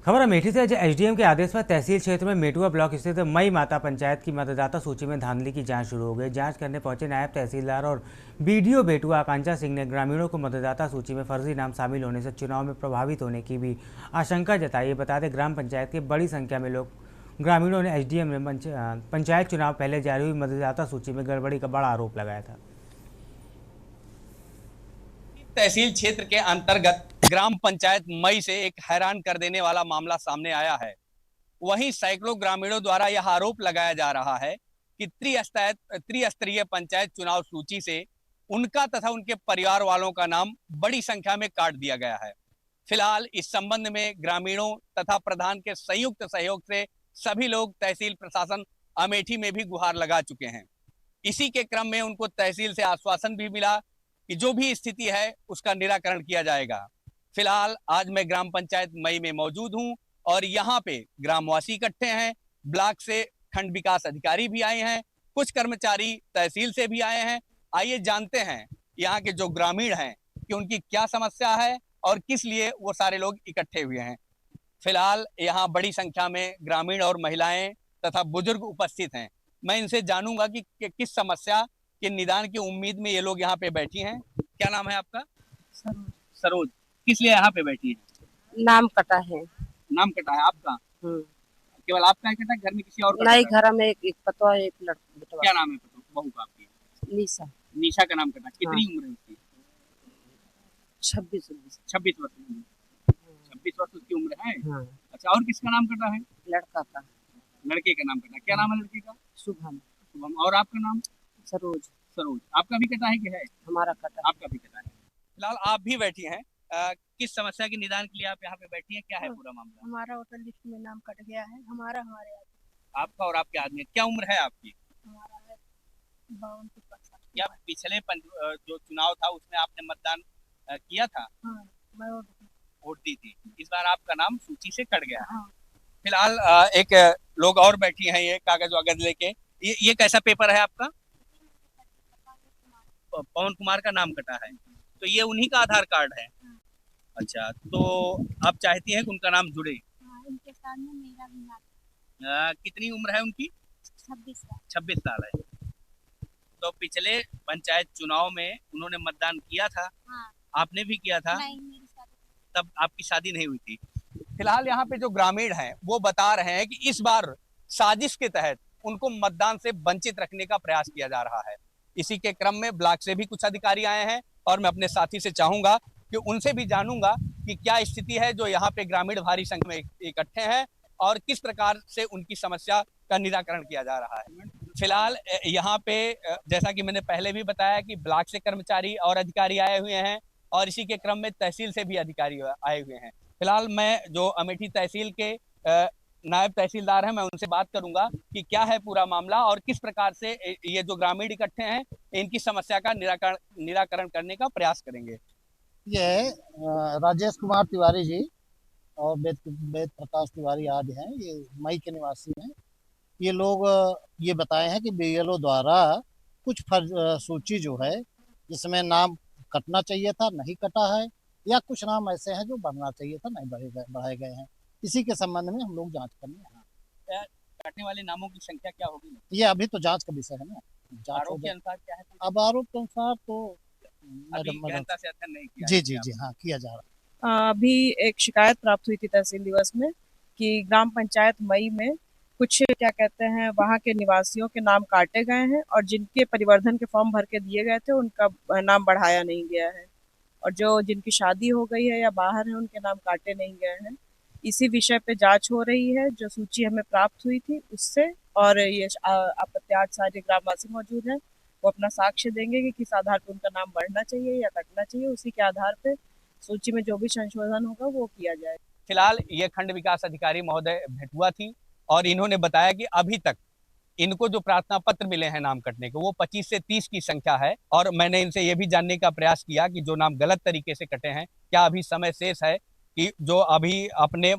खबर अमेठी से। एसडीएम के आदेश पर तहसील क्षेत्र में मेटुआ ब्लॉक स्थित मई माता पंचायत की मतदाता सूची में धांधली की जांच शुरू हो गई। जांच करने पहुंचे नायब तहसीलदार और बीडीओ बेटुआ आकांक्षा सिंह ने ग्रामीणों को मतदाता सूची में फर्जी नाम शामिल होने से चुनाव में प्रभावित होने की भी आशंका जताई। बता दें, ग्राम पंचायत के बड़ी संख्या में लोग ग्रामीणों ने एसडीएम में पंचायत चुनाव पहले जारी हुई मतदाता सूची में गड़बड़ी का बड़ा आरोप लगाया था। तहसील क्षेत्र के अंतर्गत ग्राम पंचायत मई से एक हैरान कर देने वाला मामला सामने आया है। वहीं सैकड़ों ग्रामीणों द्वारा यह आरोप लगाया जा रहा है कि त्रिस्तरीय पंचायत चुनाव सूची से उनका तथा उनके परिवार वालों का नाम बड़ी संख्या में काट दिया गया है। फिलहाल इस संबंध में ग्रामीणों तथा प्रधान के संयुक्त सहयोग से सभी लोग तहसील प्रशासन अमेठी में भी गुहार लगा चुके हैं। इसी के क्रम में उनको तहसील से आश्वासन भी मिला कि जो भी स्थिति है उसका निराकरण किया जाएगा। फिलहाल आज मैं ग्राम पंचायत मई में मौजूद हूं और यहाँ पे ग्रामवासी इकट्ठे हैं। ब्लॉक से खंड विकास अधिकारी भी आए हैं, कुछ कर्मचारी तहसील से भी आए हैं। आइए जानते हैं यहाँ के जो ग्रामीण हैं कि उनकी क्या समस्या है और किस लिए वो सारे लोग इकट्ठे हुए हैं। फिलहाल यहाँ बड़ी संख्या में ग्रामीण और महिलाएं तथा बुजुर्ग उपस्थित हैं। मैं इनसे जानूंगा कि किस समस्या के निदान की उम्मीद में ये लोग यहाँ पे बैठी हैं। क्या नाम है आपका? सरोज। किस लिए यहाँ पे बैठी है? नाम कटा है। नाम कटा है आपका? केवल आपका ही कटा है, घर में किसी और का? नहीं, घर में एक पतवा एक लड़का। क्या नाम है बहू का आपकी? निशा। निशा का नाम कटा। कितनी उम्र है उसकी? 26 वर्ष। 26 वर्ष उसकी उम्र है। अच्छा, और किसका नाम कटा है? लड़का का। लड़के का नाम कटा। क्या नाम है लड़के का? शुभम। और आपका नाम? सरोज। आपका भी कटा है कि है? हमारा कटा। आपका भी कटा है। फिलहाल आप भी बैठी हैं। किस समस्या के निदान के लिए आप यहाँ पे बैठी हैं? क्या है पूरा मामला? हमारा वोटर लिस्ट में नाम कट गया है। हमारे आपका और आपके आदमी। क्या उम्र है आपकी? हमारा है 52। क्या पिछले जो चुनाव था उसमें आपने मतदान किया था? हाँ, मैं वोट दी थी। इस बार आपका नाम सूची से कट गया है। फिलहाल एक लोग और बैठी हैं ये कागज वागज लेके। ये कैसा पेपर है आपका? पवन कुमार का नाम कटा है, तो ये उन्हीं का आधार कार्ड है। अच्छा, तो आप चाहती हैं कि उनका नाम जुड़े? उनके साथ में मेरा भी नाम। कितनी उम्र है उनकी? 26 साल है। तो पिछले पंचायत चुनाव में उन्होंने मतदान किया था। आपने भी किया था? नहीं, मेरी शादी। तब आपकी शादी नहीं हुई थी। फिलहाल यहाँ पे जो ग्रामीण हैं वो बता रहे हैं कि इस बार साजिश के तहत उनको मतदान से वंचित रखने का प्रयास किया जा रहा है। इसी के क्रम में ब्लॉक से भी कुछ अधिकारी आए हैं और मैं अपने साथी से चाहूंगा कि उनसे भी जानूंगा कि क्या स्थिति है जो यहाँ पे ग्रामीण भारी संख्या में इकट्ठे हैं और किस प्रकार से उनकी समस्या का निराकरण किया जा रहा है। फिलहाल यहाँ पे जैसा कि मैंने पहले भी बताया कि ब्लॉक से कर्मचारी और अधिकारी आए हुए हैं और इसी के क्रम में तहसील से भी अधिकारी आए हुए हैं। फिलहाल मैं जो अमेठी तहसील के नायब तहसीलदार हैं मैं उनसे बात करूंगा कि क्या है पूरा मामला और किस प्रकार से ये जो ग्रामीण इकट्ठे हैं इनकी समस्या का निराकरण करने का प्रयास करेंगे। ये राजेश कुमार तिवारी जी और वेद प्रकाश तिवारी आदि हैं, ये मई के निवासी हैं। ये लोग ये बताए हैं कि बीएलओ द्वारा कुछ सूची जो है जिसमें नाम कटना चाहिए था नहीं कटा है, या कुछ नाम ऐसे हैं जो बढ़ना चाहिए था नहीं बढ़ाए गए हैं। इसी के संबंध में हम लोग जांच करने हैं। काटने वाले नामों की संख्या क्या होगी? ये अभी तो जांच का विषय है ना। आरोप के अनुसार क्या है? अब आरोप के अनुसार तो गहनता से अध्ययन नहीं किया। जी हाँ, किया जा रहा है। अभी एक शिकायत प्राप्त हुई थी तहसील दिवस में कि ग्राम पंचायत मई में कुछ क्या कहते हैं वहाँ के निवासियों के नाम काटे गए हैं और जिनके परिवर्धन के फॉर्म भर के दिए गए थे उनका नाम बढ़ाया नहीं गया है और जो जिनकी शादी हो गई है या बाहर है उनके नाम काटे नहीं गए हैं। इसी विषय पे जांच हो रही है। जो सूची हमें प्राप्त हुई थी उससे और ये आपत्त्यार्थ सारे ग्रामवासी मौजूद हैं, वो अपना साक्ष्य देंगे कि किस आधार पर उनका नाम बढ़ना चाहिए या कटना चाहिए। उसी के आधार पे सूची में जो भी संशोधन होगा वो किया जाएगा। फिलहाल ये खंड विकास अधिकारी महोदय भेटुआ थी और इन्होंने बताया कि अभी तक इनको जो प्रार्थना पत्र मिले हैं नाम कटने के वो 25 से 30 की संख्या है और मैंने इनसे ये भी जानने का प्रयास किया कि जो नाम गलत तरीके से कटे हैं क्या अभी समय शेष है कि जो अभी अपने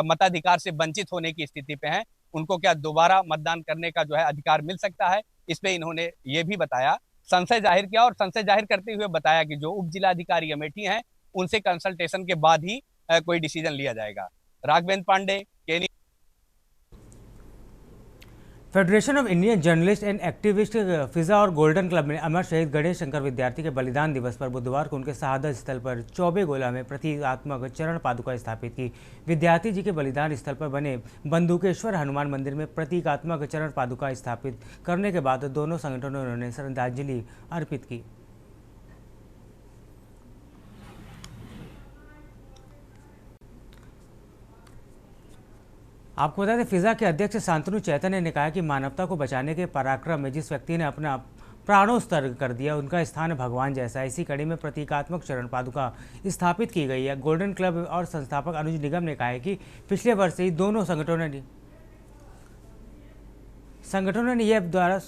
मताधिकार से वंचित होने की स्थिति पे हैं उनको क्या दोबारा मतदान करने का जो है अधिकार मिल सकता है। इस पे इन्होंने ये भी बताया, संशय जाहिर किया और संशय जाहिर करते हुए बताया कि जो उप जिला अधिकारी अमेठी हैं उनसे कंसल्टेशन के बाद ही कोई डिसीजन लिया जाएगा। राघवेंद्र पांडे, केनी। Federation of Indian journalist and activist FIJA और गोल्डन क्लब ने अमर शहीद गणेश शंकर विद्यार्थी के बलिदान दिवस पर बुधवार को उनके शहादत स्थल पर चौबे गोला में प्रतीकात्मक चरण पादुका स्थापित की। विद्यार्थी जी के बलिदान स्थल पर बने बंदूकेश्वर हनुमान मंदिर में प्रतीकात्मक चरण पादुका स्थापित करने के बाद दोनों संगठनों ने श्रद्धांजलि अर्पित की। आपको बता दें, फिजा के अध्यक्ष शांतनु चैतन्य ने कहा कि मानवता को बचाने के पराक्रम में जिस व्यक्ति ने अपना प्राणोत्सर्ग कर दिया उनका स्थान भगवान जैसा है। इसी कड़ी में प्रतीकात्मक चरण पादुका स्थापित की गई है। गोल्डन क्लब और संस्थापक अनुज निगम ने कहा है कि पिछले वर्ष से ही दोनों संगठनों ने यह द्वारा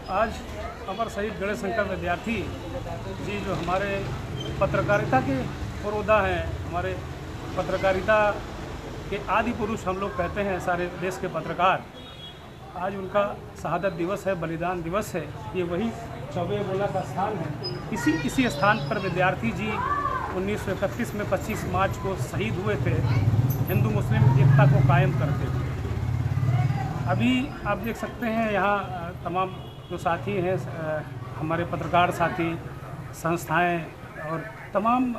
आज अमर शहीद गणेश शंकर विद्यार्थी जी जो हमारे पत्रकारिता के पुरोधा हैं, हमारे पत्रकारिता के आदि पुरुष हम लोग कहते हैं सारे देश के पत्रकार, आज उनका शहादत दिवस है, बलिदान दिवस है। ये वही चौबे गोला का स्थान है। इसी स्थान पर विद्यार्थी जी 1931 में 25 मार्च को शहीद हुए थे, हिंदू मुस्लिम एकता को कायम करते थे। अभी आप देख सकते हैं यहाँ तमाम जो साथी हैं, हमारे पत्रकार साथी, संस्थाएं और तमाम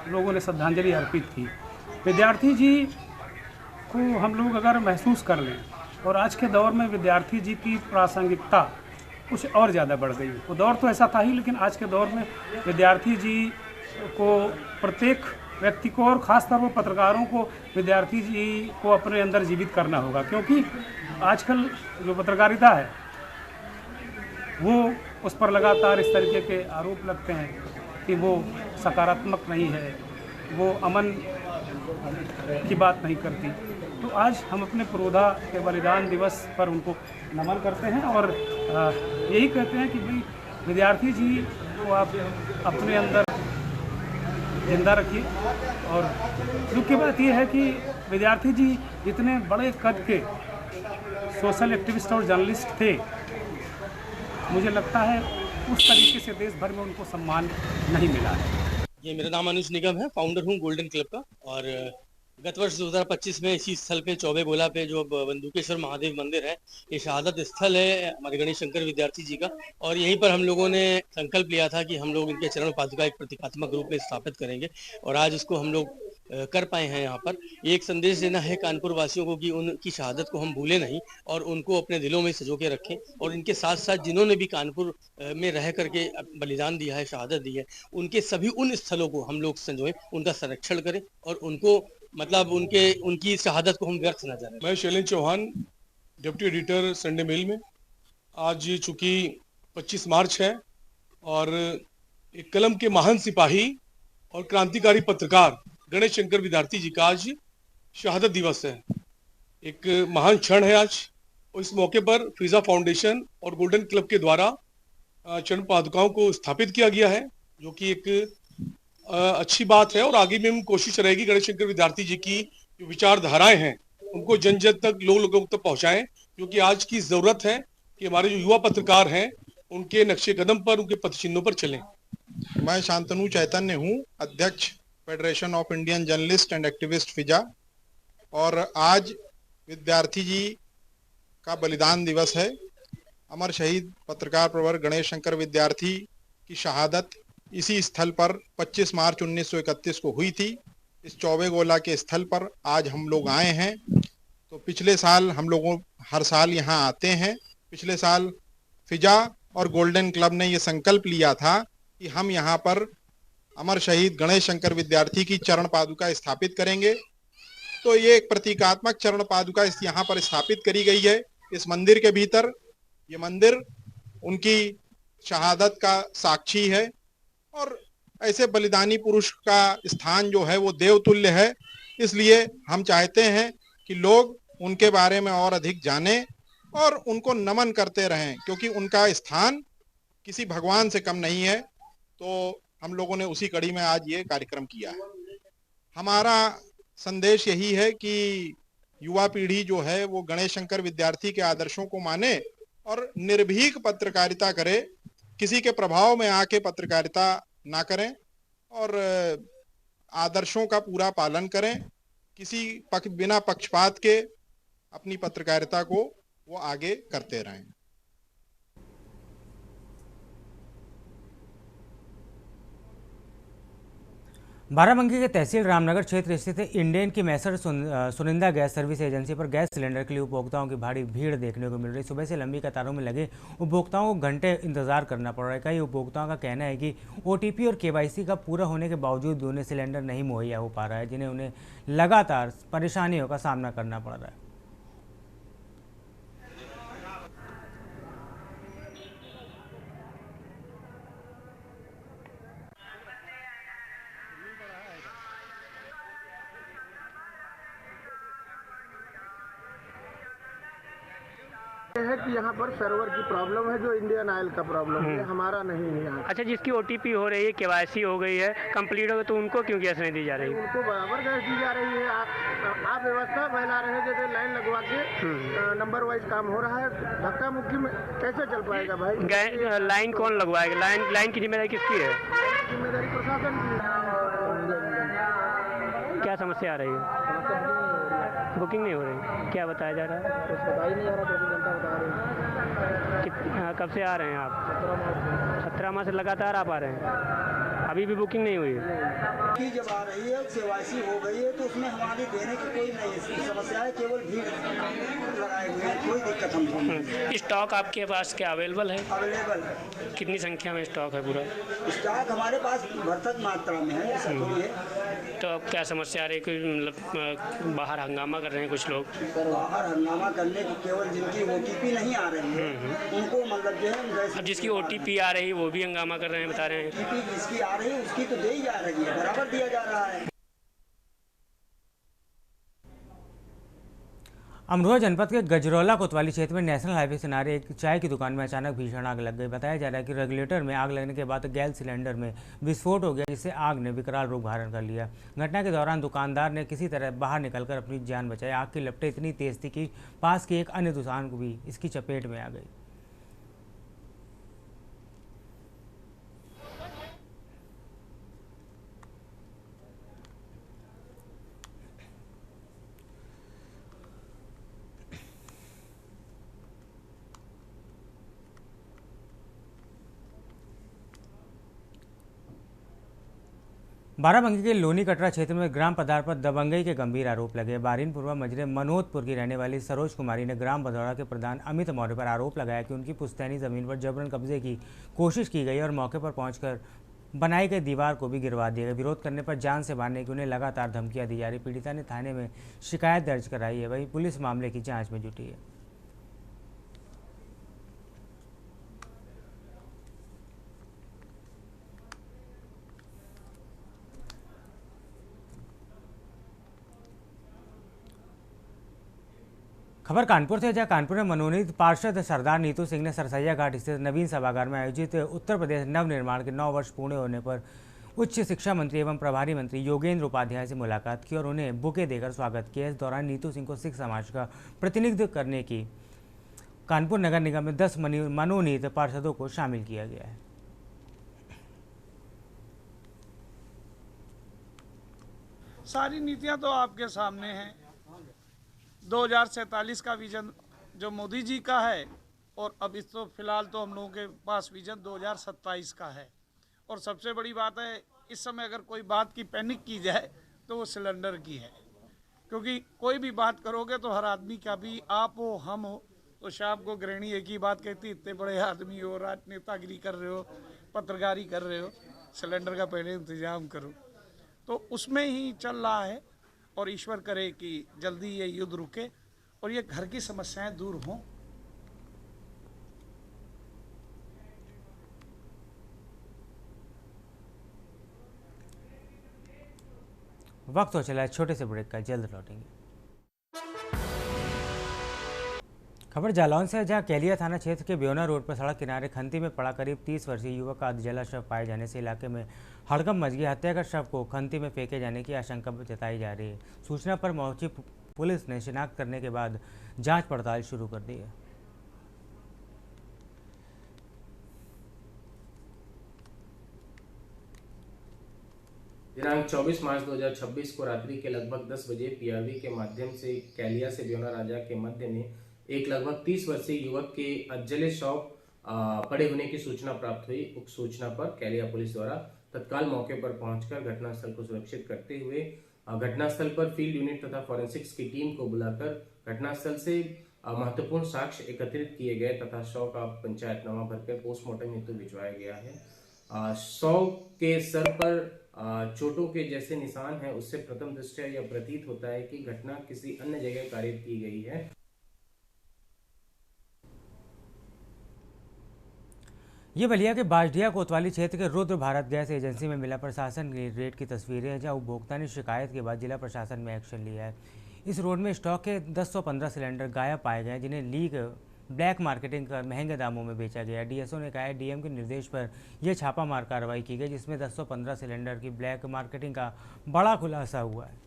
लोगों ने श्रद्धांजलि अर्पित की। विद्यार्थी जी को हम लोग अगर महसूस कर लें, और आज के दौर में विद्यार्थी जी की प्रासंगिकता कुछ और ज़्यादा बढ़ गई। वो दौर तो ऐसा था ही, लेकिन आज के दौर में विद्यार्थी जी को, प्रत्येक व्यक्ति को और ख़ासतौर पर पत्रकारों को विद्यार्थी जी को अपने अंदर जीवित करना होगा, क्योंकि आजकल जो पत्रकारिता है वो उस पर लगातार इस तरीके के आरोप लगते हैं कि वो सकारात्मक नहीं है, वो अमन की बात नहीं करती। तो आज हम अपने पुरोधा के बलिदान दिवस पर उनको नमन करते हैं और यही कहते हैं कि भाई विद्यार्थी जी को आप अपने अंदर जिंदा रखिए। और दुख की बात यह है कि विद्यार्थी जी इतने बड़े कद के सोशल एक्टिविस्ट और जर्नलिस्ट थे, मुझे लगता है उस तरीके से देश भर में उनको सम्मान नहीं मिला है। ये मेरा नाम अनुज निगम है, फाउंडर हूँ गोल्डन क्लब का। और गत वर्ष 2025 में इसी स्थल पे चौबे गोला पे जो बंदूकेश्वर महादेव मंदिर है, ये शहादत स्थल है हमारे गणेश शंकर विद्यार्थी जी का। और यहीं पर हम लोगों ने संकल्प लिया था कि हम लोग इनके चरण पादुका एक प्रतीकात्मक रूप में स्थापित करेंगे, और आज इसको हम लोग कर पाए हैं। यहाँ पर एक संदेश देना है कानपुर वासियों को कि उनकी शहादत को हम भूलें नहीं और उनको अपने दिलों में सजो के रखें। और इनके साथ साथ जिन्होंने भी कानपुर में रह करके बलिदान दिया है, शहादत दी है, उनके सभी उन स्थलों को हम लोग संजोएं, उनका संरक्षण करें और उनको मतलब उनकी शहादत को हम व्यर्थ न जाने। मैं Shailendra Chauhan, deputy editor Sunday Mail में। आज चूंकि 25 मार्च है और एक कलम के महान सिपाही और क्रांतिकारी पत्रकार गणेश शंकर विद्यार्थी जी का आज शहादत दिवस है। एक महान क्षण है आज, और इस मौके पर फिजा फाउंडेशन और गोल्डन क्लब के द्वारा चरण पादुकाओं को स्थापित किया गया है, जो कि एक अच्छी बात है। और आगे भी हम कोशिश रहेगी गणेश शंकर विद्यार्थी जी की जो विचारधाराएं हैं उनको जन जन तक, लोगों तक पहुंचाएं, क्योंकि आज की जरूरत है कि हमारे जो युवा पत्रकार हैं उनके नक्शे कदम पर, उनके पथचिन्हों पर चलें। मैं शांतनु चैतन्य हूँ, अध्यक्ष federation of Indian journalist and activist FIJA. और आज विद्यार्थी जी का बलिदान दिवस है। अमर शहीद पत्रकार प्रवर गणेश शंकर विद्यार्थी की शहादत इसी स्थल पर 25 मार्च 1931 को हुई थी। इस चौबे गोला के स्थल पर आज हम लोग आए हैं। तो पिछले साल हम लोगों हर साल यहाँ आते हैं। पिछले साल फिजा और गोल्डन क्लब ने ये संकल्प लिया था कि हम यहाँ पर अमर शहीद गणेश शंकर विद्यार्थी की चरण पादुका स्थापित करेंगे। तो ये एक प्रतीकात्मक चरण पादुका यहाँ पर स्थापित करी गई है इस मंदिर के भीतर। ये मंदिर उनकी शहादत का साक्षी है और ऐसे बलिदानी पुरुष का स्थान जो है वो देवतुल्य है। इसलिए हम चाहते हैं कि लोग उनके बारे में और अधिक जानें और उनको नमन करते रहें, क्योंकि उनका स्थान किसी भगवान से कम नहीं है। तो हम लोगों ने उसी कड़ी में आज ये कार्यक्रम किया है। हमारा संदेश यही है कि युवा पीढ़ी जो है वो गणेश शंकर विद्यार्थी के आदर्शों को माने और निर्भीक पत्रकारिता करे, किसी के प्रभाव में आके पत्रकारिता ना करें और आदर्शों का पूरा पालन करें, बिना पक्षपात के अपनी पत्रकारिता को वो आगे करते रहें। बाराबंकी के तहसील रामनगर क्षेत्र स्थित इंडेन की मैसर सुनिंदा गैस सर्विस एजेंसी पर गैस सिलेंडर के लिए उपभोक्ताओं की भारी भीड़ देखने को मिल रही। सुबह से लंबी कतारों में लगे उपभोक्ताओं को घंटे इंतजार करना पड़ रहा है। कई उपभोक्ताओं का कहना है कि OTP और KYC का पूरा होने के बावजूद भी उन्हें सिलेंडर नहीं मुहैया हो पा रहा है, जिन्हें उन्हें लगातार परेशानियों का सामना करना पड़ रहा है। है कि यहाँ पर सर्वर की प्रॉब्लम है, जो इंडियन ऑयल का प्रॉब्लम है, हमारा नहीं है यहाँ। अच्छा, जिसकी OTP हो रही है, KYC हो गई है, कंप्लीट हो गई, तो उनको क्यों गैस नहीं दी जा रही है? उनको बराबर गैस दी जा रही है। आप व्यवस्था फैला रहे हैं, जैसे लाइन लगवा के नंबर वाइज काम हो रहा है, धक्का मुक्की में कैसे चल पाएगा भाई? लाइन कौन लगवाएगा? लाइन की जिम्मेदारी किसकी है? जिम्मेदारी प्रशासन की। क्या समस्या आ रही है? बुकिंग नहीं हो रही, क्या बताया जा रहा है? कुछ पता ही नहीं आ रहा, 2 घंटा बता रहे हैं। कब से आ रहे हैं आप? 17 माह से लगातार आप आ रहे हैं, अभी भी बुकिंग नहीं हुई है? जब आ रही है, KYC हो गई है, तो उसमें हमारी देने की कोई नहीं समस्या है, केवल भीड़ लगाए हुए हैं, कोई दिक्कत हमको नहीं। स्टॉक आपके पास क्या अवेलेबल है? अवेलेबल। कितनी संख्या में स्टॉक है पूरा? स्टॉक हमारे पास भरसक मात्रा में है, ऐसा थोड़ी है। तो अब क्या समस्या आ रही है? कोई मतलब बाहर हंगामा कर रहे हैं कुछ लोग? बाहर हंगामा करने की केवल जिनकी OTP नहीं आ रही है उनको मतलब जो है। अब जिसकी OTP आ रही है वो भी हंगामा कर रहे हैं, बता रहे हैं। OTP जिसकी आ रही है उसकी तो दे ही जा रही है, बराबर दिया जा रहा है। अमरोहा जनपद के गजरौला कोतवाली क्षेत्र में नेशनल हाईवे किनारे एक चाय की दुकान में अचानक भीषण आग लग गई। बताया जा रहा है कि रेगुलेटर में आग लगने के बाद गैस सिलेंडर में विस्फोट हो गया, जिससे आग ने विकराल रूप धारण कर लिया। घटना के दौरान दुकानदार ने किसी तरह बाहर निकलकर अपनी जान बचाई। आग की लपटें इतनी तेज थी कि पास की एक अन्य दुकान को भी इसकी चपेट में आ गई। बाराबंकी के लोनी कटरा क्षेत्र में ग्राम पधार पर दबंगई के गंभीर आरोप लगे। बारिनपुरवा मजरे मनोदपुर की रहने वाली सरोज कुमारी ने ग्राम भदौड़ा के प्रधान अमित मौर्य पर आरोप लगाया कि उनकी पुश्तैनी जमीन पर जबरन कब्जे की कोशिश की गई और मौके पर पहुंचकर बनाई गई दीवार को भी गिरवा दिया गया। विरोध करने पर जान से मारने की उन्हें लगातार धमकियां दी जा रही। पीड़िता ने थाने में शिकायत दर्ज कराई है, वहीं पुलिस मामले की जाँच में जुटी है। खबर कानपुर से, जहां कानपुर में मनोनीत पार्षद सरदार नीतू सिंह ने सरसैया घाट स्थित नवीन सभागार में आयोजित उत्तर प्रदेश नवनिर्माण के 9 वर्ष पूर्ण होने पर उच्च शिक्षा मंत्री एवं प्रभारी मंत्री योगेंद्र उपाध्याय से मुलाकात की और उन्हें बुके देकर स्वागत किया। इस दौरान नीतू सिंह को सिख समाज का प्रतिनिधित्व करने की कानपुर नगर निगम में 10 मनोनीत पार्षदों को शामिल किया गया है। सारी नीतियां तो आपके सामने हैं। 2047 का विजन जो मोदी जी का है, और अब इस तो फिलहाल तो हम लोगों के पास विजन 2027 का है। और सबसे बड़ी बात है, इस समय अगर कोई बात की पैनिक की जाए तो वो सिलेंडर की है, क्योंकि कोई भी बात करोगे तो हर आदमी का भी, आप हो हम हो, तो शाम को गृहिणी एक ही बात कहती, इतने बड़े आदमी हो, राजनेतागिरी कर रहे हो, पत्रकारी कर रहे हो, सिलेंडर का पहले इंतजाम करो। तो उसमें ही चल रहा है और ईश्वर करे कि जल्दी ये युद्ध रुके और ये घर की समस्याएं दूर हों। वक्त हो चला है छोटे से ब्रेक का, जल्द लौटेंगे। खबर जालौन से है, जहां कैलिया थाना क्षेत्र के ब्योना रोड पर सड़क किनारे खंती में पड़ा करीब 30 वर्षीय युवक का अधजला शव पाए जाने से इलाके में हड़कंप मच गया। हत्या कर शव को खंती में फेंके जाने की आशंका जताई जा रही है। सूचना पर पहुंची पुलिस ने शिनाख्त करने के बाद जांच पड़ताल शुरू कर दी है। दिनांक 24 मार्च 2026 को रात्रि के लगभग 10 बजे पीआरवी के माध्यम से कैलिया से ब्योना राजा के मध्य में एक लगभग 30 वर्षीय युवक के अधजले शव पड़े होने की सूचना प्राप्त हुई। उक्त सूचना पर कैलिया पुलिस द्वारा तत्काल मौके पर पहुंचकर घटनास्थल को सुरक्षित करते हुए घटनास्थल पर फील्ड यूनिट तथा फॉरेंसिक्स की टीम को बुलाकर घटनास्थल से महत्वपूर्ण साक्ष्य एकत्रित किए गए तथा शव का पंचायतनामा भरकर पोस्टमार्टम हेतु भिजवाया गया है। शव के सर पर चोटों के जैसे निशान है, उससे प्रथम दृष्टया यह प्रतीत होता है कि घटना किसी अन्य जगह कारित की गई है। ये बलिया के बाजडिया कोतवाली क्षेत्र के रुद्र भारत गैस एजेंसी में मिला प्रशासन की रेड की तस्वीरें हैं, जहां उपभोक्ता ने शिकायत के बाद जिला प्रशासन में एक्शन लिया है। इस रोड में स्टॉक के 1015 सिलेंडर गायब पाए गए, जिन्हें लीक ब्लैक मार्केटिंग कर महंगे दामों में बेचा गया। डीएसओ ने कहा है डीएम के निर्देश पर यह छापामार कार्रवाई की गई, जिसमें 1015 सिलेंडर की ब्लैक मार्केटिंग का बड़ा खुलासा हुआ है।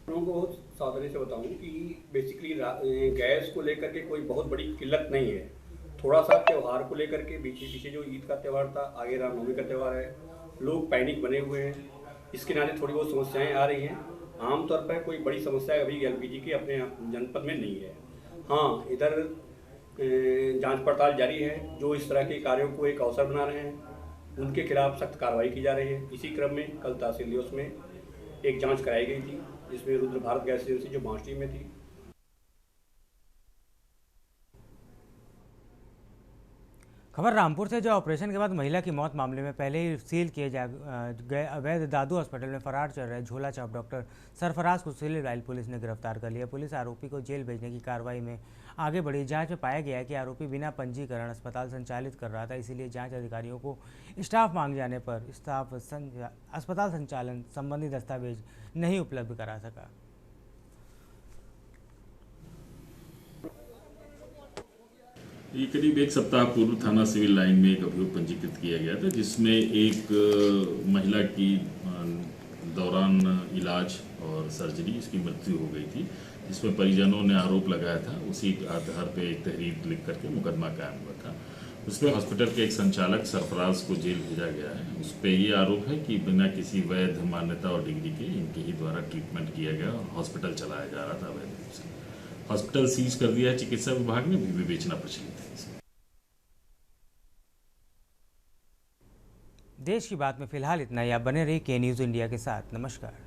लोगों को सावधानी से बताऊं कि बेसिकली गैस को लेकर के कोई बहुत बड़ी किल्लत नहीं है। थोड़ा सा त्यौहार को लेकर के पीछे जो ईद का त्यौहार था, आगे रामनवमी का त्यौहार है, लोग पैनिक बने हुए हैं। इसके नाते थोड़ी बहुत समस्याएं आ रही हैं। आमतौर पर कोई बड़ी समस्या अभी एलपीजी की अपने जनपद में नहीं है। हाँ, इधर जांच पड़ताल जारी है। जो इस तरह के कार्यों को एक अवसर बना रहे हैं उनके खिलाफ सख्त कार्रवाई की जा रही है। इसी क्रम में कल तहसील दिवस में एक जाँच कराई गई थी, जिसमें रुद्र भारत गैस एजेंसी जो बांसडी में थी। खबर रामपुर से, जो ऑपरेशन के बाद महिला की मौत मामले में पहले ही सील किए गए अवैध दादू हॉस्पिटल में फरार चल रहे झोला छाप डॉक्टर सरफराज को सिविल पुलिस ने गिरफ्तार कर लिया। पुलिस आरोपी को जेल भेजने की कार्रवाई में आगे बढ़ी। जांच में पाया गया है कि आरोपी बिना पंजीकरण अस्पताल संचालित कर रहा था, इसीलिए जांच अधिकारियों को स्टाफ मांग जाने पर अस्पताल संचालन संबंधी दस्तावेज नहीं उपलब्ध करा सका। ये करीब एक सप्ताह पूर्व थाना सिविल लाइन में एक अभियोग पंजीकृत किया गया था, जिसमें एक महिला की दौरान इलाज और सर्जरी इसकी मृत्यु हो गई थी, जिसमें परिजनों ने आरोप लगाया था। उसी आधार पे एक तहरीर लिख करके मुकदमा कायम हुआ था। उसमें हॉस्पिटल के एक संचालक सरफराज को जेल भेजा गया है। उस पर ये आरोप है कि बिना किसी वैध मान्यता और डिग्री के इनके ही द्वारा ट्रीटमेंट किया गया और हॉस्पिटल चलाया जा रहा था अवैध रूप से। हॉस्पिटल सीज कर दिया है चिकित्सा विभाग ने, भी बेचना प्रचलित है। देश की बात में फिलहाल इतना ही। आप बने रहिए के न्यूज़ इंडिया के साथ। नमस्कार।